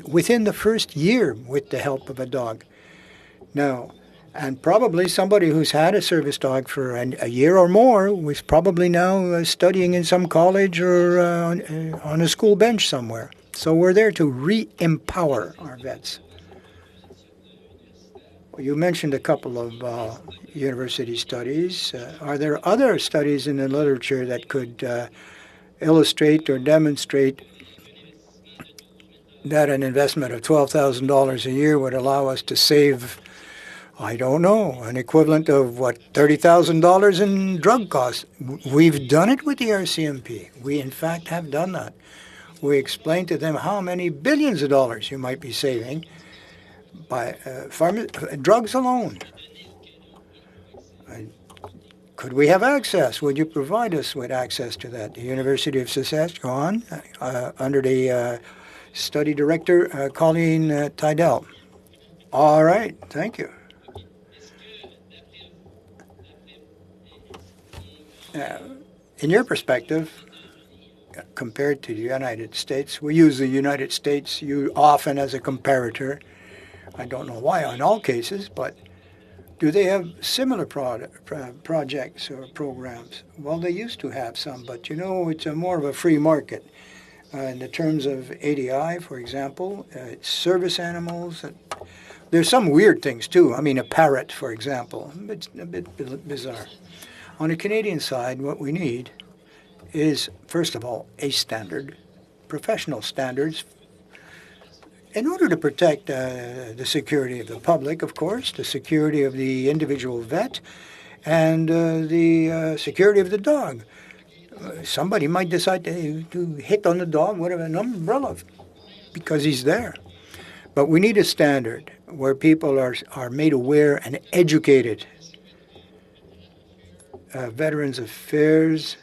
within the first year with the help of a dog. Now, and probably somebody who's had a service dog for a year or more was probably now studying in some college or on a school bench somewhere. So we're there to re-empower our vets. You mentioned a couple of university studies. Are there other studies in the literature that could illustrate or demonstrate that an investment of $12,000 a year would allow us to save, I don't know, an equivalent of, $30,000 in drug costs? We've done it with the RCMP. We, in fact, have done that. We explained to them how many billions of dollars you might be saving by drugs alone. Could we have access? Would you provide us with access to that? The University of Saskatchewan, under the study director, Colleen Tydell. All right, thank you. In your perspective, compared to the United States, we use the United States often as a comparator. I don't know why in all cases, but do they have similar projects or programs? Well, they used to have some, but you know, it's more of a free market. In the terms of ADI, for example, it's service animals. There's some weird things too. I mean, a parrot, for example. It's a bit bizarre. On the Canadian side, what we need is, first of all, a standard, professional standards, in order to protect the security of the public, of course, the security of the individual vet, and the security of the dog. Somebody might decide to hit on the dog with an umbrella because he's there. But we need a standard where people are made aware and educated. Veterans Affairs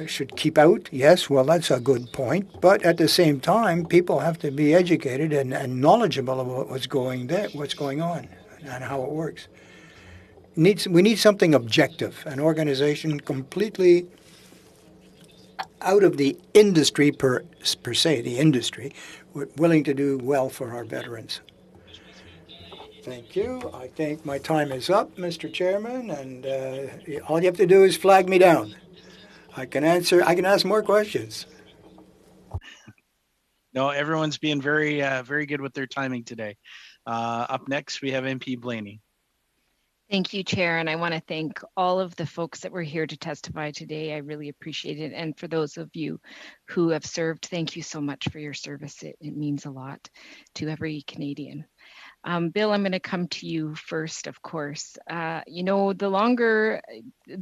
should keep out. Yes, well, that's a good point. But at the same time, people have to be educated and knowledgeable about what's going on and how it works. We need something objective, an organization completely out of the industry per se, the industry, willing to do well for our veterans. Thank you. I think my time is up, Mr. Chairman, and all you have to do is flag me down. I can ask more questions. No, everyone's being very, very good with their timing today. Up next, we have MP Blaney. Thank you, Chair, and I want to thank all of the folks that were here to testify today. I really appreciate it. And for those of you who have served, thank you so much for your service. It means a lot to every Canadian. Bill, I'm going to come to you first, of course. You know, the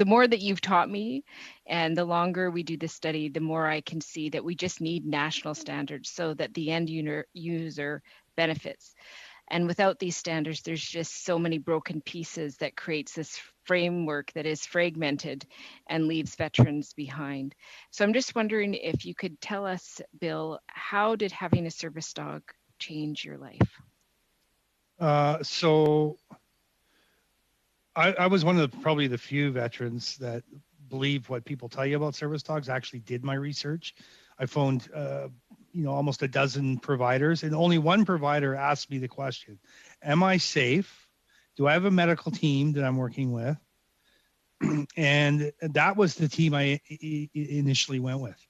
more that you've taught me and the longer we do this study, the more I can see that we just need national standards so that the end user benefits. And without these standards, there's just so many broken pieces that creates this framework that is fragmented and leaves veterans behind. So I'm just wondering if you could tell us, Bill, how did having a service dog change your life? So I was one of probably the few veterans that believe what people tell you about service dogs. I actually did my research. I phoned, almost a dozen providers, and only one provider asked me the question, am I safe? Do I have a medical team that I'm working with? And that was the team I initially went with.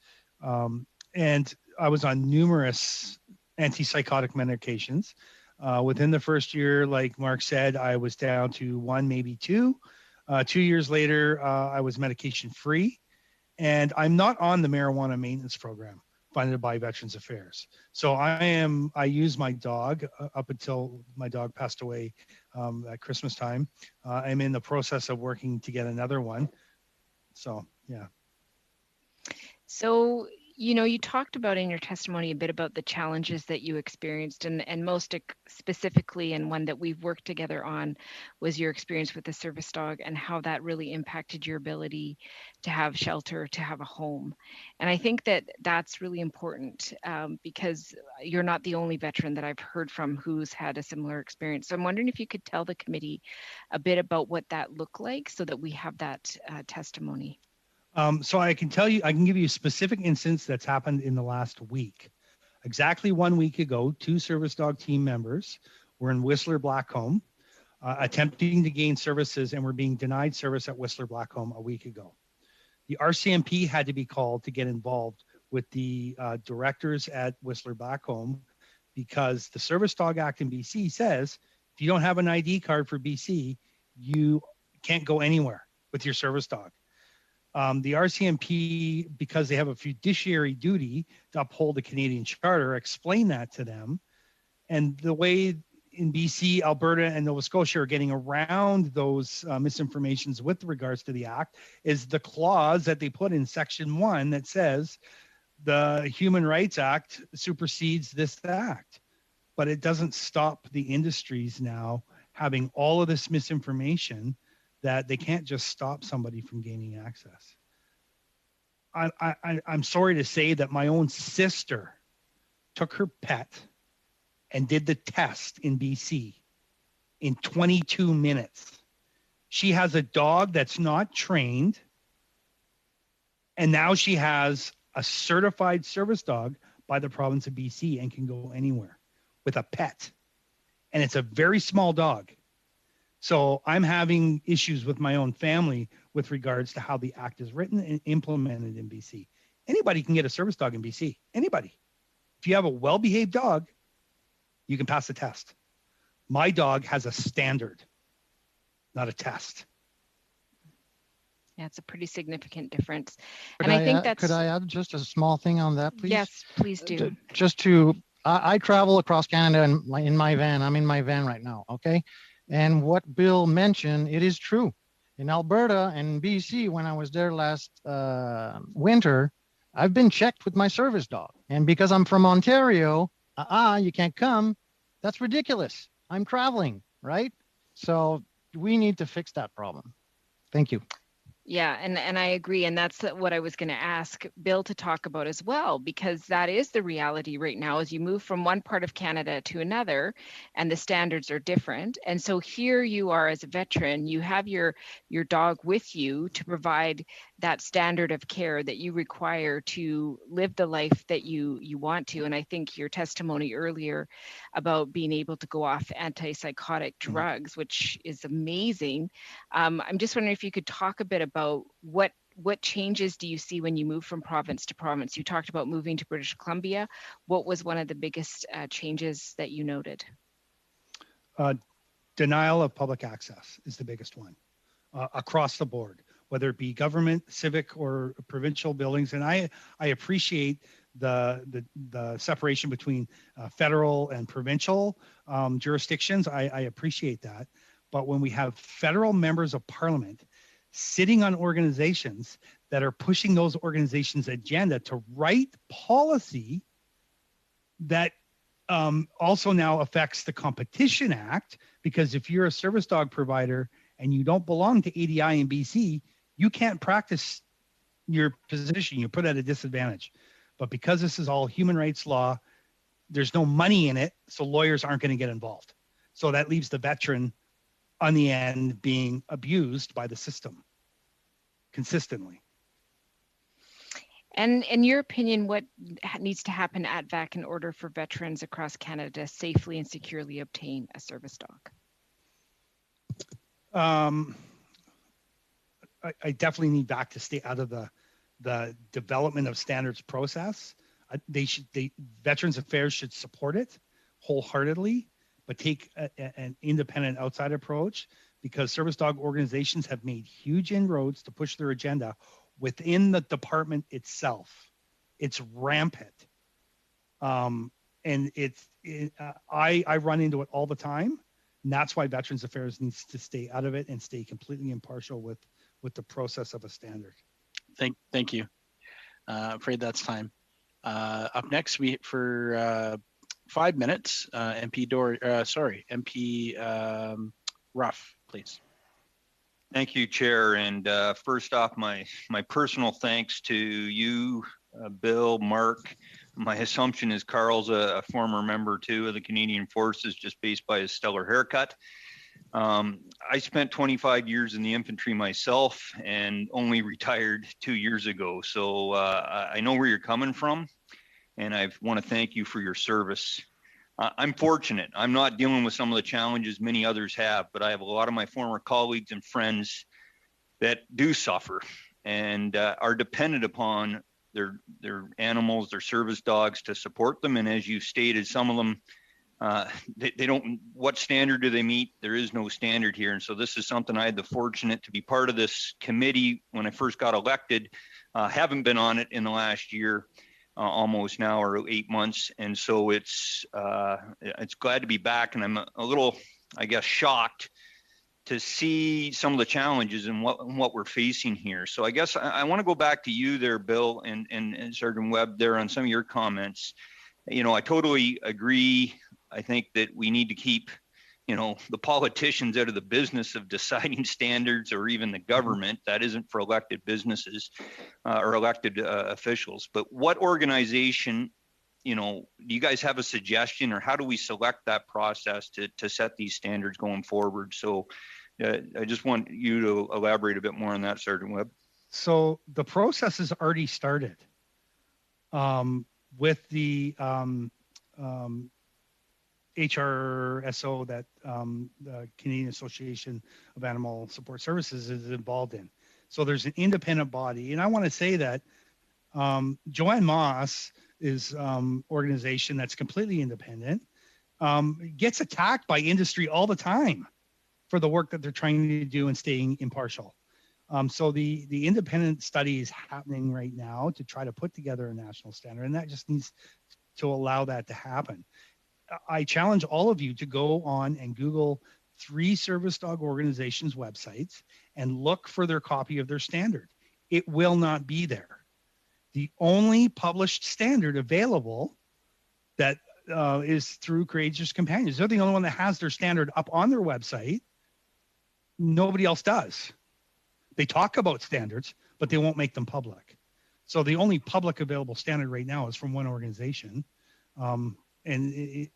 And I was on numerous antipsychotic medications. Within the first year, like Mark said, I was down to one, maybe two. 2 years later, I was medication free. And I'm not on the marijuana maintenance program funded by Veterans Affairs. So I use my dog up until my dog passed away at Christmas time. I'm in the process of working to get another one. So, yeah. So, you talked about in your testimony a bit about the challenges that you experienced, and most specifically, and one that we've worked together on, was your experience with the service dog and how that really impacted your ability to have shelter, to have a home. And I think that that's really important because you're not the only veteran that I've heard from who's had a similar experience. So I'm wondering if you could tell the committee a bit about what that looked like so that we have that testimony. So I can give you a specific instance that's happened in the last week. Exactly 1 week ago, 2 service dog team members were in Whistler Blackcomb attempting to gain services and were being denied service at Whistler Blackcomb a week ago. The RCMP had to be called to get involved with the directors at Whistler Blackcomb because the Service Dog Act in BC says if you don't have an ID card for BC, you can't go anywhere with your service dog. The RCMP, because they have a fiduciary duty to uphold the Canadian Charter, explain that to them. And the way in BC, Alberta, and Nova Scotia are getting around those misinformations with regards to the Act is the clause that they put in Section 1 that says the Human Rights Act supersedes this Act. But it doesn't stop the industries now having all of this misinformation that they can't just stop somebody from gaining access. I'm sorry to say that my own sister took her pet and did the test in BC in 22 minutes. She has a dog that's not trained, and now she has a certified service dog by the province of BC and can go anywhere with a pet. And it's a very small dog. So I'm having issues with my own family with regards to how the Act is written and implemented in BC. Anybody can get a service dog in BC. Anybody. If you have a well-behaved dog, you can pass the test. My dog has a standard, not a test. Yeah, it's a pretty significant difference. Could I add just a small thing on that, please? Yes, please do. I travel across Canada in my van. I'm in my van right now, okay? And what Bill mentioned, it is true. In Alberta and BC, when I was there last winter, I've been checked with my service dog. And because I'm from Ontario, you can't come. That's ridiculous. I'm traveling, right? So we need to fix that problem. Thank you. Yeah, and I agree. And that's what I was going to ask Bill to talk about as well, because that is the reality right now as you move from one part of Canada to another and the standards are different. And so here you are as a veteran, you have your dog with you to provide that standard of care that you require to live the life that you want to. And I think your testimony earlier about being able to go off antipsychotic drugs, which is amazing. I'm just wondering if you could talk a bit about what changes do you see when you move from province to province? You talked about moving to British Columbia. What was one of the biggest changes that you noted? Denial of public access is the biggest one across the board, whether it be government, civic, or provincial buildings. And I appreciate the separation between federal and provincial jurisdictions. I appreciate that. But when we have federal members of parliament sitting on organizations that are pushing those organizations' agenda to write policy that also now affects the Competition Act, because if you're a service dog provider and you don't belong to ADI in BC, you can't practice your position. You're put at a disadvantage. But because this is all human rights law, there's no money in it, so lawyers aren't going to get involved. So that leaves the veteran on the end being abused by the system consistently. And in your opinion, what needs to happen at VAC in order for veterans across Canada safely and securely obtain a service dog? I definitely need VAC to stay out of the development of standards process. Veterans Affairs should support it wholeheartedly, but take an independent outside approach, because service dog organizations have made huge inroads to push their agenda within the department itself. It's rampant. And I run into it all the time. And that's why Veterans Affairs needs to stay out of it and stay completely impartial with the process of a standard. Thank you. Afraid that's time. Up next, for 5 minutes, MP Ruff, please. Thank you, Chair. And first off, my personal thanks to you, Bill, Mark. My assumption is Carl's a former member too of the Canadian Forces, just based by his stellar haircut. I spent 25 years in the infantry myself and only retired 2 years ago. So I know where you're coming from, and I want to thank you for your service. I'm fortunate. I'm not dealing with some of the challenges many others have, but I have a lot of my former colleagues and friends that do suffer and are dependent upon their animals, their service dogs, to support them. And as you stated, some of them, they don't, what standard do they meet? There is no standard here. And so this is something I had the fortunate to be part of this committee when I first got elected. Haven't been on it in the last year. Almost now, or 8 months. And so it's glad to be back. And I'm a little, I guess, shocked to see some of the challenges and what we're facing here. So I guess I want to go back to you there, Bill, and Sergeant Webb there on some of your comments. You know, I totally agree. I think that we need to keep, the politicians out of the business of deciding standards, or even the government. That isn't for elected businesses or elected officials. But what organization, do you guys have a suggestion, or how do we select that process to set these standards going forward? So I just want you to elaborate a bit more on that, Sergeant Webb. So the process has already started with the HRSO that the Canadian Association of Animal Support Services is involved in. So there's an independent body. And I want to say that Joanne Moss is organization that's completely independent, gets attacked by industry all the time for the work that they're trying to do and staying impartial. So the independent study is happening right now to try to put together a national standard, and that just needs to allow that to happen. I challenge all of you to go on and Google 3 service dog organizations' websites and look for their copy of their standard. It will not be there. The only published standard available that is through Courageous Companions. They're the only one that has their standard up on their website. Nobody else does. They talk about standards, but they won't make them public. So the only public available standard right now is from one organization. And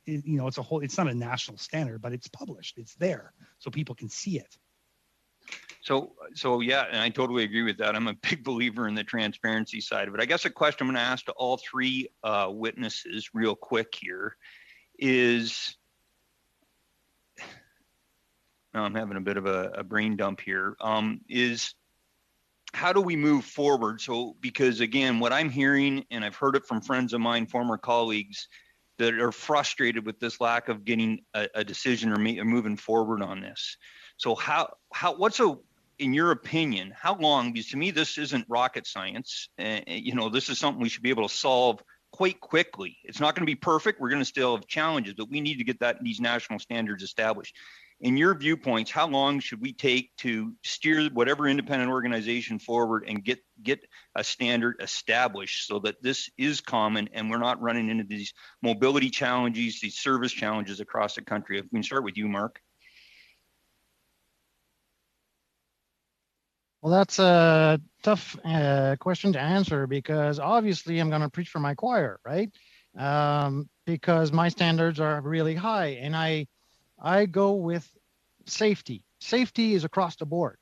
it's not a national standard, but it's published. It's there so people can see it. So yeah, and I totally agree with that. I'm a big believer in the transparency side of it. I guess a question I'm going to ask to all 3 witnesses real quick here is, now I'm having a bit of a brain dump here, is how do we move forward? So, because again, what I'm hearing, and I've heard it from friends of mine, former colleagues, that are frustrated with this lack of getting a decision or moving forward on this. So in your opinion, how long, because to me, this isn't rocket science. This is something we should be able to solve quite quickly. It's not going to be perfect. We're going to still have challenges, but we need to get these national standards established. In your viewpoints, how long should we take to steer whatever independent organization forward and get a standard established so that this is common and we're not running into these mobility challenges, these service challenges across the country? If we can start with you, Mark. Well, that's a tough question to answer because obviously I'm going to preach for my choir, right? Because my standards are really high, and I go with safety. Safety is across the board,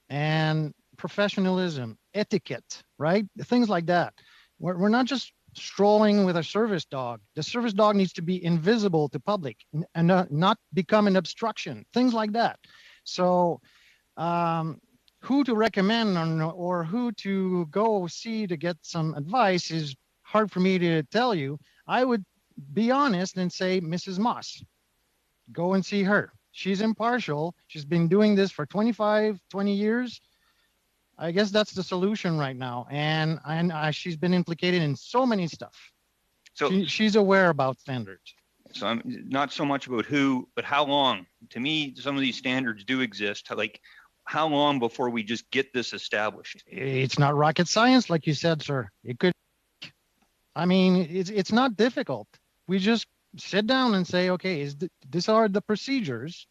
and professionalism, etiquette, right? Things like that. We're not just strolling with a service dog. The service dog needs to be invisible to public and not become an obstruction, things like that. So who to recommend or who to go see to get some advice is hard for me to tell you. I would be honest and say Mrs. Moss. Go and see her. She's impartial. She's been doing this for 20 years. I guess that's the solution right now. And she's been implicated in so many stuff. So she's aware about standards. So I'm not so much about who, but how long. To me, some of these standards do exist. Like, how long before we just get this established? It's not rocket science, like you said, sir. It could. I mean, it's not difficult. We just sit down and say, okay, these are the procedures.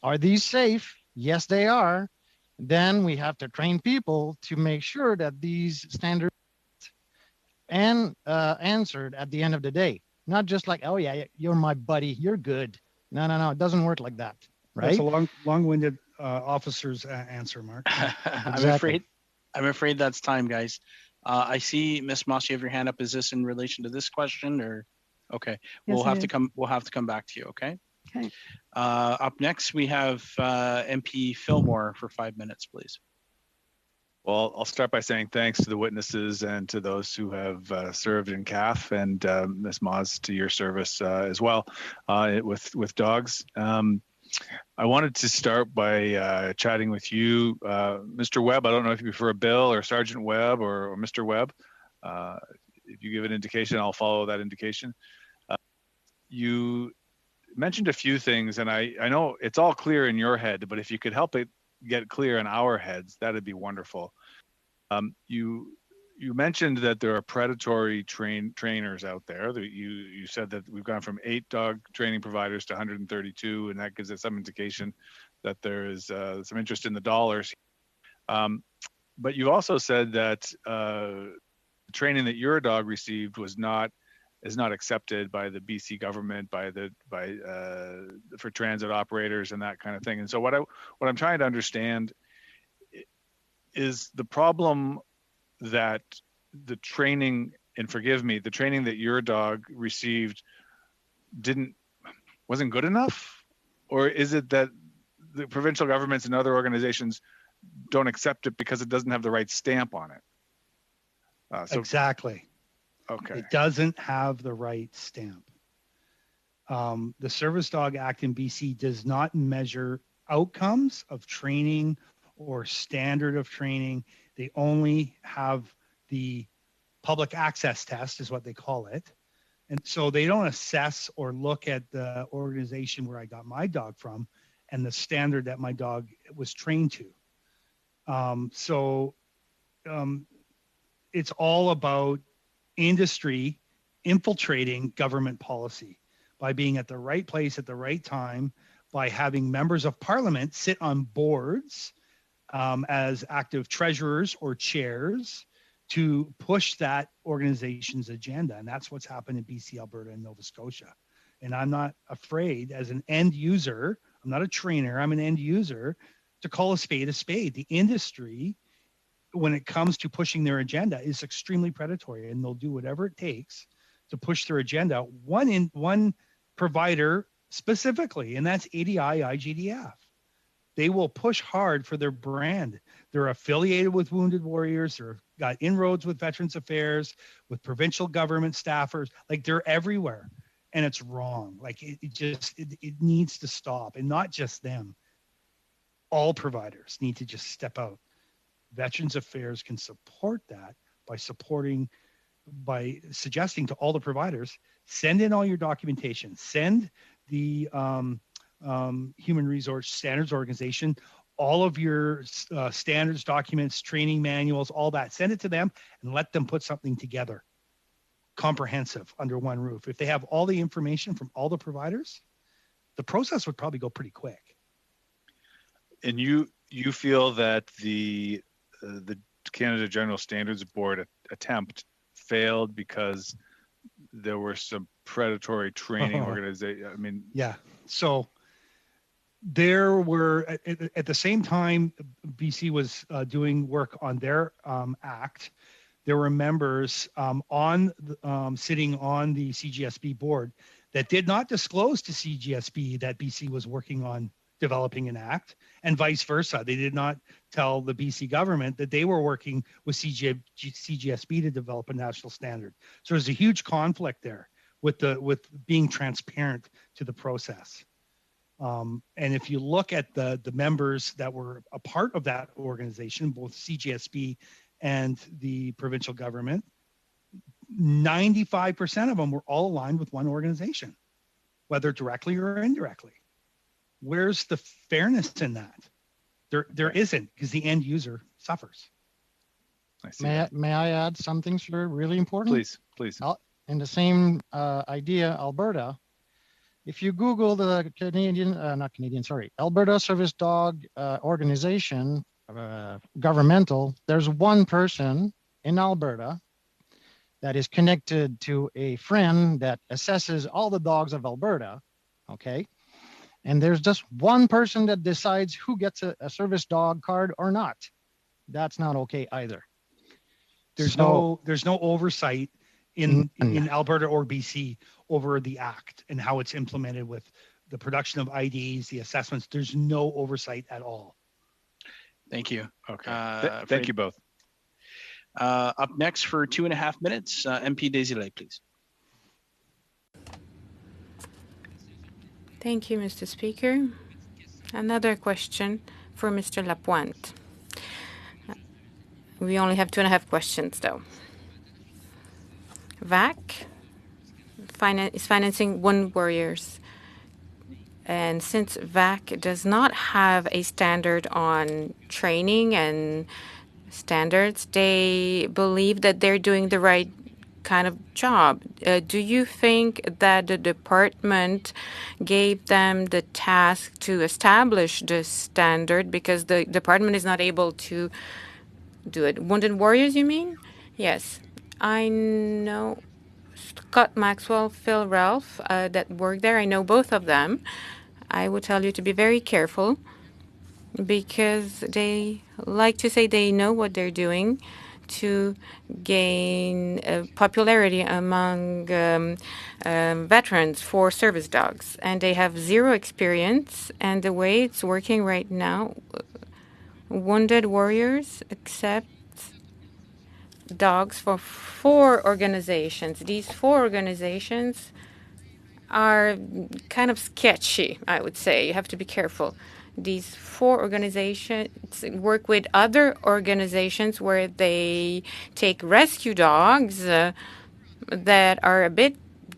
Are these safe? Yes, they are. Then we have to train people to make sure that these standards and answered at the end of the day. Not just like, oh yeah, you're my buddy, you're good. No, it doesn't work like that, right? That's a long-winded officer's answer, Mark. Exactly. I'm afraid that's time, guys. I see Miss Moss, you have your hand up. Is this in relation to this question or? Okay, yes, we'll have to come back to you. Okay. Okay. Up next, we have MP Fillmore for 5 minutes, please. Well, I'll start by saying thanks to the witnesses and to those who have served in CAF, and Ms. Moss, to your service as well with dogs. I wanted to start by chatting with you, Mr. Webb. I don't know if you prefer Bill or Sergeant Webb or Mr. Webb. If you give an indication, I'll follow that indication. You mentioned a few things, and I know it's all clear in your head, but if you could help it get clear in our heads, that'd be wonderful. You mentioned that there are predatory trainers out there. You said that we've gone from 8 dog training providers to 132, and that gives us some indication that there is some interest in the dollars. But you also said that the training that your dog received is not accepted by the BC government, for transit operators and that kind of thing. And so what I'm trying to understand is the problem that the training, and forgive me, the training that your dog received wasn't good enough? Or is it that the provincial governments and other organizations don't accept it because it doesn't have the right stamp on it? Exactly. Okay. It doesn't have the right stamp. The Service Dog Act in BC does not measure outcomes of training or standard of training. They only have the public access test is what they call it. And so they don't assess or look at the organization where I got my dog from and the standard that my dog was trained to. It's all about industry infiltrating government policy by being at the right place at the right time, by having members of parliament sit on boards as active treasurers or chairs to push that organization's agenda. And that's what's happened in BC, Alberta, and Nova Scotia. And I'm not afraid as an end user, I'm not a trainer, I'm an end user, to call a spade a spade. The industry, when it comes to pushing their agenda, is extremely predatory, and they'll do whatever it takes to push their agenda. One provider specifically, and that's ADI IGDF. They will push hard for their brand. They're affiliated with Wounded Warriors. They've got inroads with Veterans Affairs, with provincial government staffers. Like, they're everywhere, and it's wrong. Like, it needs to stop, and not just them. All providers need to just step out. Veterans Affairs can support that by suggesting to all the providers, send in all your documentation, send the Human Resource Standards Organization all of your standards documents, training manuals, all that. Send it to them and let them put something together comprehensive under one roof. If they have all the information from all the providers, the process would probably go pretty quick. And you feel that the Canada General Standards Board attempt failed because there were some predatory training organizations? I mean, yeah. So there were at the same time BC was doing work on their act. There were members sitting on the CGSB board that did not disclose to CGSB that BC was working on developing an act, and vice versa. They did not tell the BC government that they were working with CGSB to develop a national standard. So there's a huge conflict there with being transparent to the process. And if you look at the members that were a part of that organization, both CGSB and the provincial government, 95% of them were all aligned with one organization, whether directly or indirectly. Where's the fairness in that? There isn't, because the end user suffers. May I add something, sir, really important? Please. In the same idea, Alberta, if you Google the Alberta Service Dog Organization, governmental, there's one person in Alberta that is connected to a friend that assesses all the dogs of Alberta, okay? And there's just one person that decides who gets a service dog card or not. That's not okay either. There's no oversight in Alberta or BC over the act and how it's implemented with the production of IDs, the assessments. There's no oversight at all. Thank you. Okay. Thank you both. Up next for 2.5 minutes, MP Desilets, please. Thank you, Mr. Speaker. Another question for Mr. Lapointe. We only have 2.5 questions, though. VAC is financing Wounded Warriors. And since VAC does not have a standard on training and standards, they believe that they're doing the right kind of job. Do you think that the department gave them the task to establish the standard because the department is not able to do it? Wounded Warriors, you mean? Yes. I know Scott Maxwell, Phil Ralph that work there. I know both of them. I would tell you to be very careful because they like to say they know what they're doing to gain popularity among veterans for service dogs. And they have zero experience. And the way it's working right now, Wounded Warriors accept dogs for 4 organizations. These 4 organizations are kind of sketchy, I would say. You have to be careful. These 4 organizations work with other organizations where they take rescue dogs that are a bit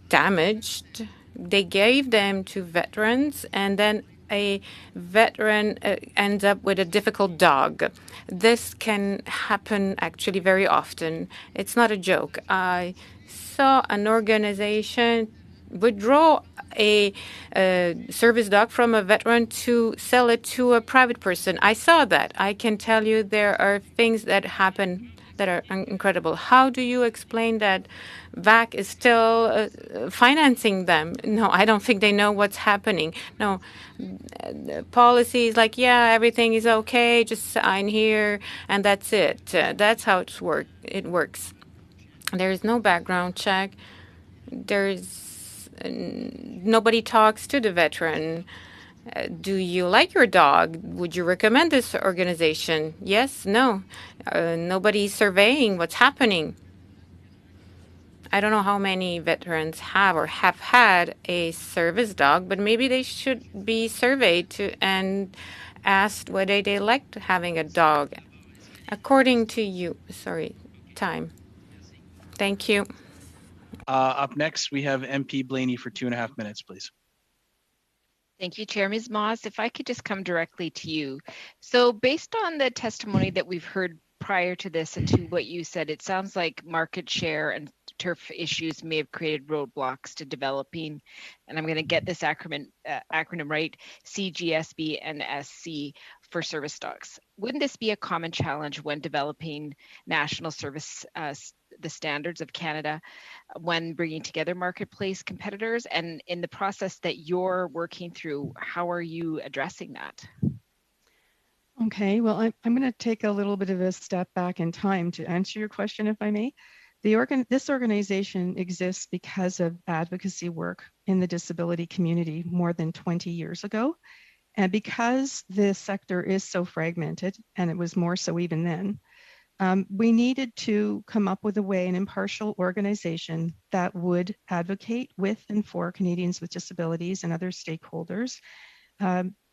damaged. They gave them to veterans, and then a veteran ends up with a difficult dog. This can happen actually very often. It's not a joke. I saw an organization withdraw a service dog from a veteran to sell it to a private person. I saw that. I can tell you there are things that happen that are incredible. How do you explain that VAC is still financing them? No, I don't think they know what's happening. No, the policy is like, yeah, everything is okay, just sign here, and that's it. That's how it works. There is no background check. Nobody talks to the veteran. Do you like your dog? Would you recommend this organization? Yes, no. Nobody's surveying what's happening. I don't know how many veterans have or have had a service dog, but maybe they should be surveyed and asked whether they liked having a dog. According to you, sorry, time. Thank you. Up next, we have MP Blaney for 2.5 minutes, please. Thank you, Chair. Ms. Moss, if I could just come directly to you. So based on the testimony that we've heard prior to this and to what you said, it sounds like market share and turf issues may have created roadblocks to developing, and I'm going to get this acronym right, CGSB and SC for service dogs. Wouldn't this be a common challenge when developing national service the standards of Canada when bringing together marketplace competitors? And in the process that you're working through, how are you addressing that? Okay, well, I'm going to take a little bit of a step back in time to answer your question, if I may. This organization exists because of advocacy work in the disability community more than 20 years ago. And because this sector is so fragmented, and it was more so even then, we needed to come up with a way, an impartial organization that would advocate with and for Canadians with disabilities and other stakeholders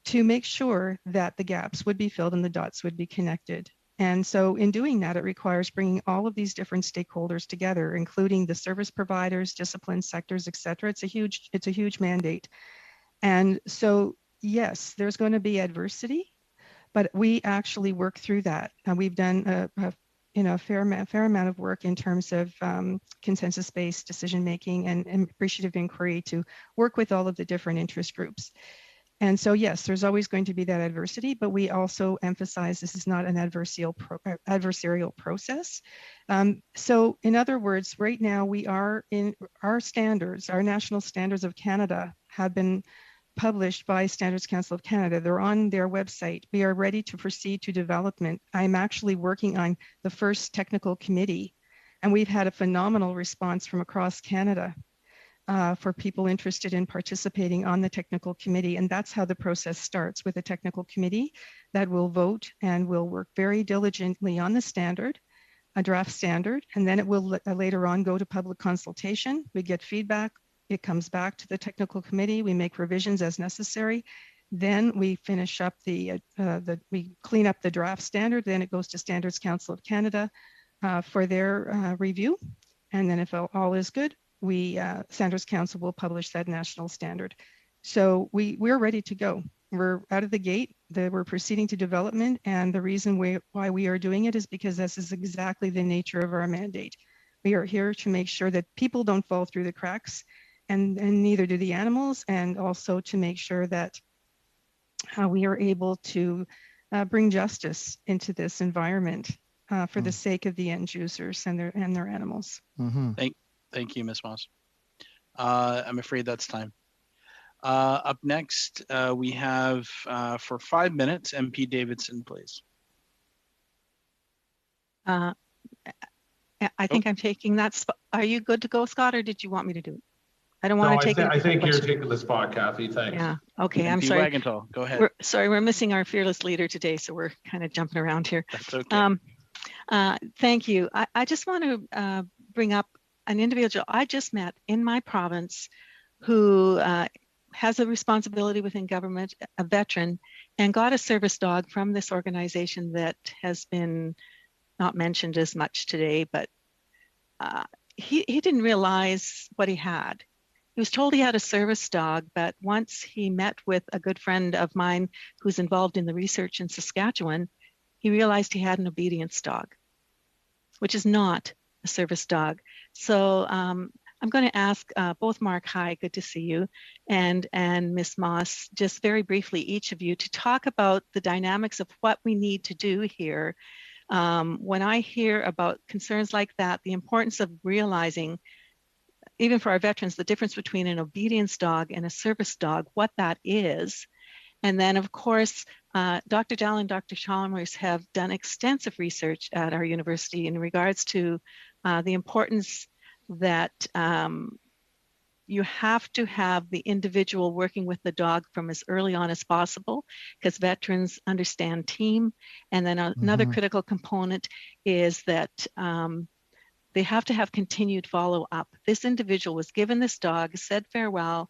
to make sure that the gaps would be filled and the dots would be connected. And so in doing that, it requires bringing all of these different stakeholders together, including the service providers, discipline sectors, et cetera. It's a huge mandate. And so, yes, there's going to be adversity, but we actually work through that. And we've done a fair amount of work in terms of consensus-based decision-making and appreciative inquiry to work with all of the different interest groups. And so, yes, there's always going to be that adversity, but we also emphasize this is not an adversarial process. So in other words, right now we are in our standards, our national standards of Canada have been published by Standards Council of Canada. They're on their website. We are ready to proceed to development. I'm actually working on the first technical committee, and we've had a phenomenal response from across Canada for people interested in participating on the technical committee. And that's how the process starts, with a technical committee that will vote and will work very diligently on the standard, a draft standard, and then it will later on go to public consultation. We get feedback. It comes back to the technical committee. We make revisions as necessary. Then we finish up we clean up the draft standard. Then it goes to Standards Council of Canada for their review. And then if all is good, Standards Council will publish that national standard. So we're ready to go. We're out of the gate. We're proceeding to development. And the reason why we are doing it is because this is exactly the nature of our mandate. We are here to make sure that people don't fall through the cracks, and neither do the animals, and also to make sure that we are able to bring justice into this environment for the sake of the end users and their animals. Mm-hmm. Thank you, Ms. Moss. I'm afraid that's time. Up next, we have for 5 minutes, MP Davidson, please. I think I'm taking that spot. Are you good to go, Scott, or did you want me to do it? I don't want to take it. I think you're taking the spot, Kathy. Thanks. Yeah. Okay. MP I'm sorry. Wagenthal, go ahead. We're missing our fearless leader today, so we're kind of jumping around here. That's okay. Thank you. I just want to bring up an individual I just met in my province who has a responsibility within government, a veteran, and got a service dog from this organization that has been not mentioned as much today, but he didn't realize what he had. He was told he had a service dog, but once he met with a good friend of mine who's involved in the research in Saskatchewan, he realized he had an obedience dog, which is not a service dog. So I'm going to ask both Mark, hi, good to see you, and Ms. Moss, just very briefly, each of you, to talk about the dynamics of what we need to do here. When I hear about concerns like that, the importance of realizing, even for our veterans, the difference between an obedience dog and a service dog, what that is. And then, of course, Dr. Dell and Dr. Chalmers have done extensive research at our university in regards to the importance that you have to have the individual working with the dog from as early on as possible, because veterans understand team. And then another critical component is that they have to have continued follow-up. This individual was given this dog, said farewell,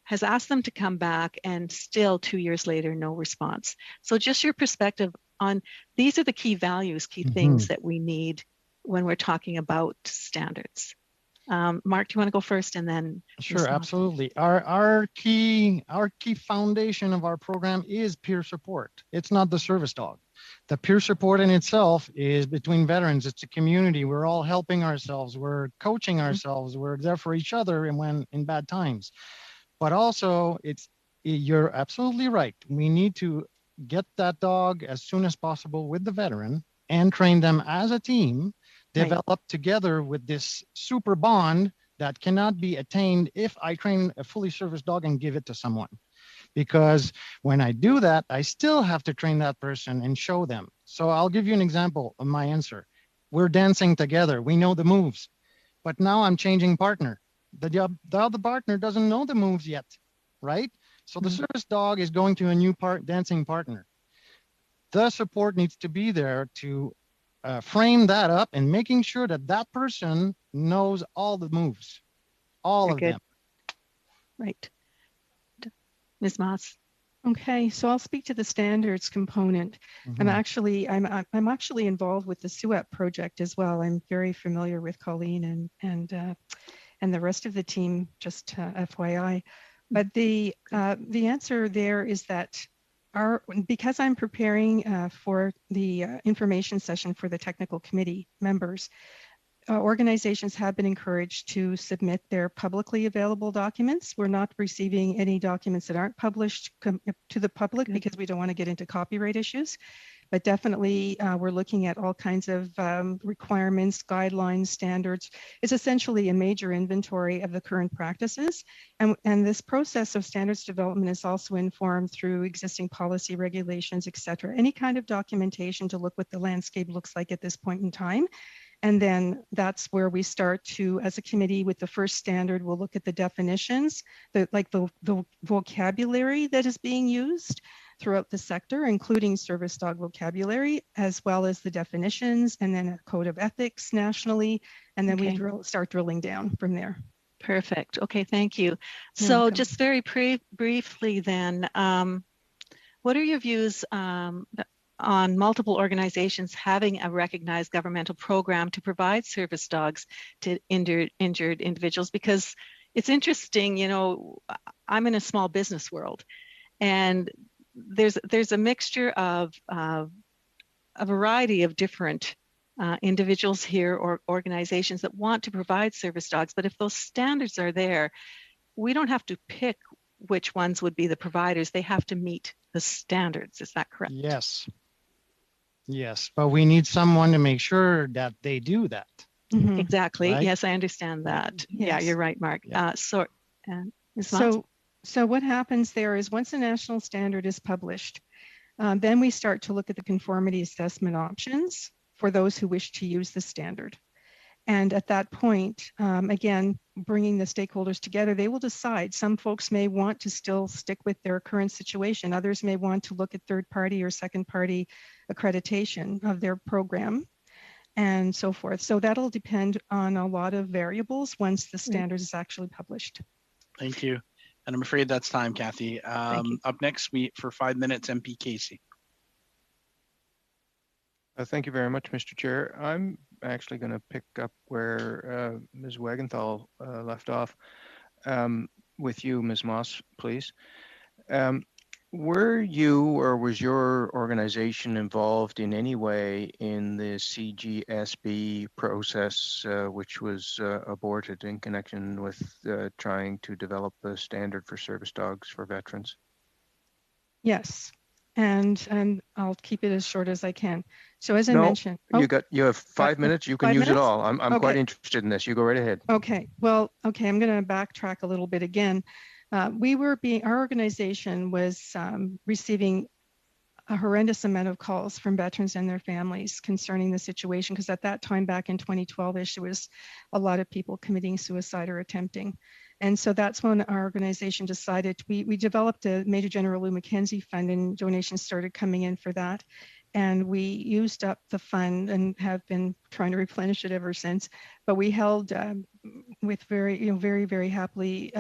has asked them to come back, and still 2 years later, no response. So just your perspective on, these are the key values, key things that we need when we're talking about standards. Mark, do you want to go first, and then? Sure, absolutely. Our key foundation of our program is peer support. It's not the service dog. The peer support in itself is between veterans. It's a community. We're all helping ourselves. We're coaching ourselves. We're there for each other and when in bad times. But also, you're absolutely right. We need to get that dog as soon as possible with the veteran and train them as a team, develop together with this super bond that cannot be attained if I train a fully serviced dog and give it to someone. Because when I do that, I still have to train that person and show them. So I'll give you an example of my answer. We're dancing together. We know the moves, but now I'm changing partner. The other partner doesn't know the moves yet, right? So the service dog is going to a new dancing partner. The support needs to be there to frame that up and making sure that that person knows all the moves, all of them. Right. Ms. Moss. Okay, so I'll speak to the standards component. I'm actually involved with the SUEP project as well. I'm very familiar with Colleen and the rest of the team, just FYI. But the answer there is that because I'm preparing for the information session for the technical committee members, organizations have been encouraged to submit their publicly available documents. We're not receiving any documents that aren't published to the public because we don't want to get into copyright issues. But definitely we're looking at all kinds of requirements, guidelines, standards. It's essentially a major inventory of the current practices. And this process of standards development is also informed through existing policy regulations, et cetera. Any kind of documentation to look what the landscape looks like at this point in time. And then that's where we start to, as a committee, with the first standard, we'll look at the definitions, the vocabulary that is being used throughout the sector, including service dog vocabulary, as well as the definitions, and then a code of ethics nationally. And then we start drilling down from there. Perfect. Okay, thank you. So just very briefly then, what are your views on multiple organizations having a recognized governmental program to provide service dogs to injured individuals? Because it's interesting, you know, I'm in a small business world, and there's a mixture of a variety of different individuals here or organizations that want to provide service dogs. But if those standards are there, we don't have to pick which ones would be the providers. They have to meet the standards. Is that correct? Yes. Yes, but we need someone to make sure that they do that. Exactly. Right? Yes, I understand that. Yes. Yeah, you're right, Mark. Yeah. So what happens there is once a national standard is published, then we start to look at the conformity assessment options for those who wish to use the standard. And at that point, again, bringing the stakeholders together, they will decide. Some folks may want to still stick with their current situation. Others may want to look at third-party or second-party accreditation of their program and so forth. So that'll depend on a lot of variables once the standard is actually published. Thank you. And I'm afraid that's time, Kathy. Up next, for 5 minutes, MP Casey. Thank you very much, Mr. Chair. I'm actually going to pick up where Ms. Wagenthal left off with you, Ms. Moss, please. Were you or was your organization involved in any way in the CGSB process, which was aborted in connection with trying to develop the standard for service dogs for veterans? Yes, and I'll keep it as short as I can. So as I No, mentioned, you have 5 minutes. You can use it all. I'm Okay. quite interested in this. You go right ahead. Okay. Well, okay. I'm going to backtrack a little bit again. Our organization was receiving a horrendous amount of calls from veterans and their families concerning the situation, because at that time, back in 2012-ish, there was a lot of people committing suicide or attempting. And so that's when our organization decided, we developed a Major General Lou Mackenzie Fund, and donations started coming in for that. And we used up the fund and have been trying to replenish it ever since. But we held with very, very happily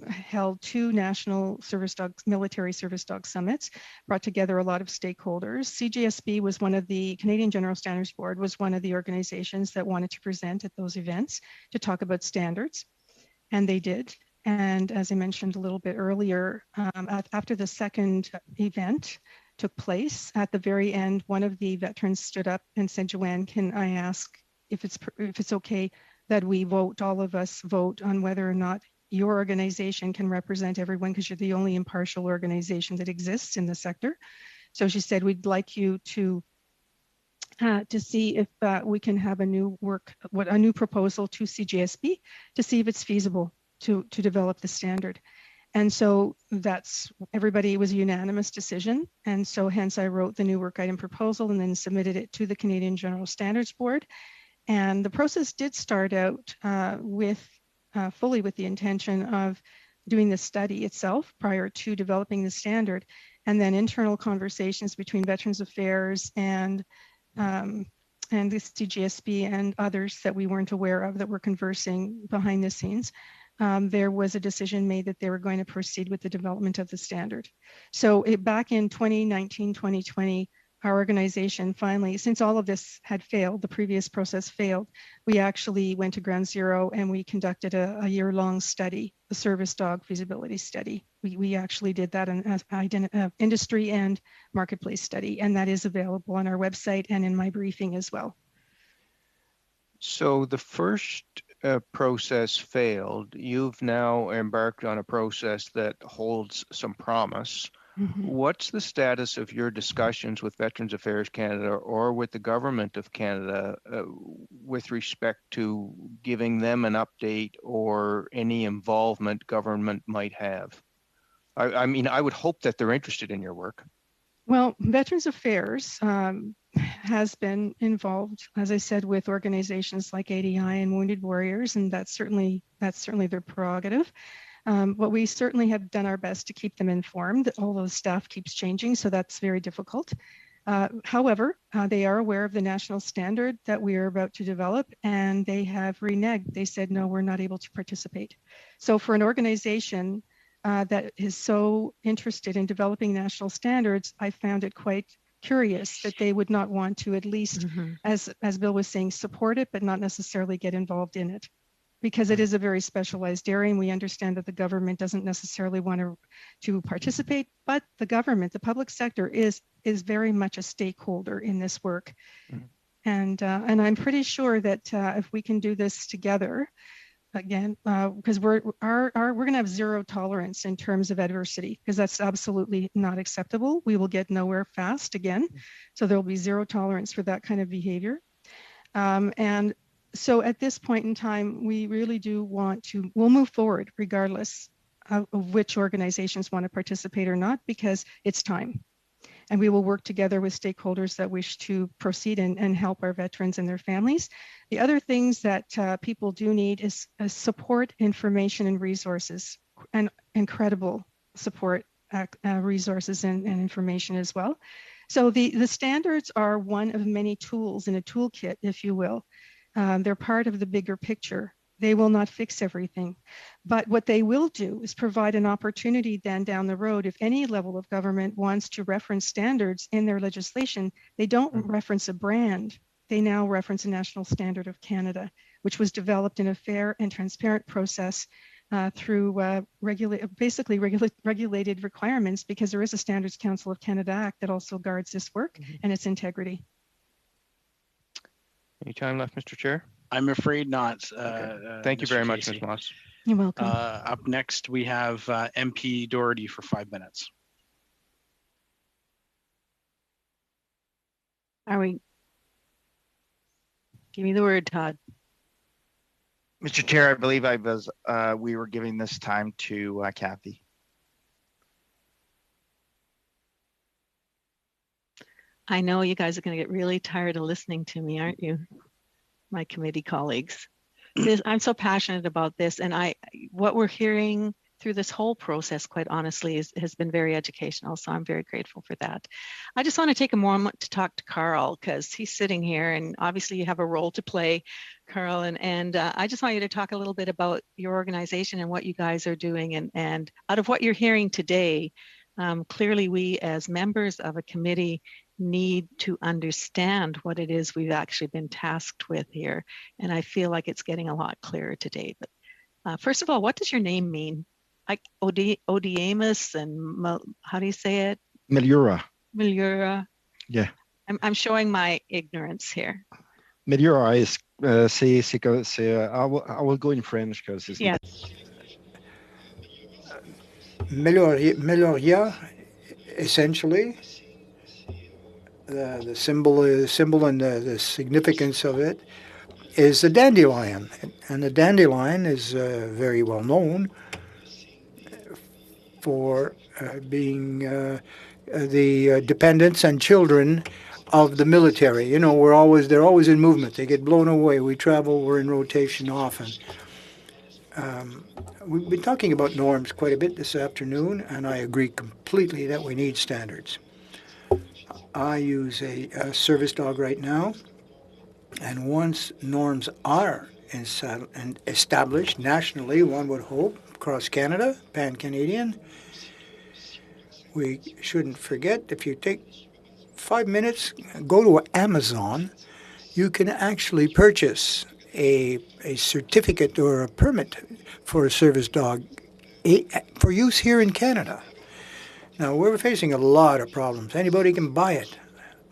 held 2 national service dogs, military service dog summits, brought together a lot of stakeholders. CGSB was one of the Canadian General Standards Board, was one of the organizations that wanted to present at those events to talk about standards, and they did. And as I mentioned a little bit earlier, after the second event took place, at the very end, one of the veterans stood up and said, "Joanne, can I ask if it's okay that we vote, all of us vote on whether or not your organization can represent everyone, because you're the only impartial organization that exists in the sector." So she said, "We'd like you to see if we can have a new proposal to CGSB to see if it's feasible to develop the standard." And so it was a unanimous decision. And so hence I wrote the new work item proposal and then submitted it to the Canadian General Standards Board. And the process did start out fully with the intention of doing the study itself prior to developing the standard, and then internal conversations between Veterans Affairs and the CGSB and others that we weren't aware of that were conversing behind the scenes. There was a decision made that they were going to proceed with the development of the standard. So back in 2019, 2020, our organization finally, since all of this had failed, the previous process failed, we actually went to ground zero and we conducted a year-long study, a service dog feasibility study. We actually did that an industry and marketplace study, and that is available on our website and in my briefing as well. So the first process failed. You've now embarked on a process that holds some promise. Mm-hmm. What's the status of your discussions with Veterans Affairs Canada or with the Government of Canada with respect to giving them an update or any involvement government might have? I mean, I would hope that they're interested in your work. Well, Veterans Affairs has been involved, as I said, with organizations like ADI and Wounded Warriors, and that's certainly their prerogative. But we certainly have done our best to keep them informed, although staff keeps changing, so that's very difficult. However, they are aware of the national standard that we are about to develop, and they have reneged. They said, no, we're not able to participate. So for an organization that is so interested in developing national standards, I found it quite curious that they would not want to at least, as Bill was saying, support it, but not necessarily get involved in it, because it is a very specialized area, and we understand that the government doesn't necessarily want to participate, but the government, the public sector is very much a stakeholder in this work. And I'm pretty sure that if we can do this together, again, because we're going to have zero tolerance in terms of adversity, because that's absolutely not acceptable. We will get nowhere fast again. So there will be zero tolerance for that kind of behavior. And so at this point in time, we really do we'll move forward regardless of which organizations want to participate or not, because it's time. And we will work together with stakeholders that wish to proceed and help our veterans and their families. The other things that people do need is support, information, and resources, and incredible support resources and information as well. So the standards are one of many tools in a toolkit, if you will. They're part of the bigger picture They will not fix everything. But what they will do is provide an opportunity then down the road, if any level of government wants to reference standards in their legislation, they don't reference a brand. They now reference a national standard of Canada, which was developed in a fair and transparent process through regulated requirements, because there is a Standards Council of Canada Act that also guards this work and its integrity. Any time left, Mr. Chair? I'm afraid not. Thank you Mr. very much, Casey. Ms. Moss. You're welcome. Up next, we have MP Doherty for 5 minutes. Are we? Give me the word, Todd. Mr. Chair, I believe we were giving this time to Kathy. I know you guys are going to get really tired of listening to me, aren't you, my committee colleagues? I'm so passionate about this, and what we're hearing through this whole process, quite honestly, has been very educational. So I'm very grateful for that. I just want to take a moment to talk to Carl, because he's sitting here, and obviously you have a role to play, Carl. And I just want you to talk a little bit about your organization and what you guys are doing. And out of what you're hearing today, clearly we as members of a committee need to understand what it is we've actually been tasked with here. And I feel like it's getting a lot clearer today. But first of all, what does your name mean? Like Odiamus, and how do you say it? Meliura. Meliura. Yeah. I'm showing my ignorance here. Meliura is, I will go in French because it's... Yeah. Meloria, essentially, the symbol and the significance of it is the dandelion. And the dandelion is very well known for being the dependents and children of the military. You know, they're always in movement. They get blown away. We travel, we're in rotation often. We've been talking about norms quite a bit this afternoon, and I agree completely that we need standards. I use a service dog right now, and once norms are established nationally, one would hope, across Canada, pan-Canadian, we shouldn't forget, if you take 5 minutes, go to Amazon, you can actually purchase a certificate or a permit for a service dog for use here in Canada. Now, we're facing a lot of problems. Anybody can buy it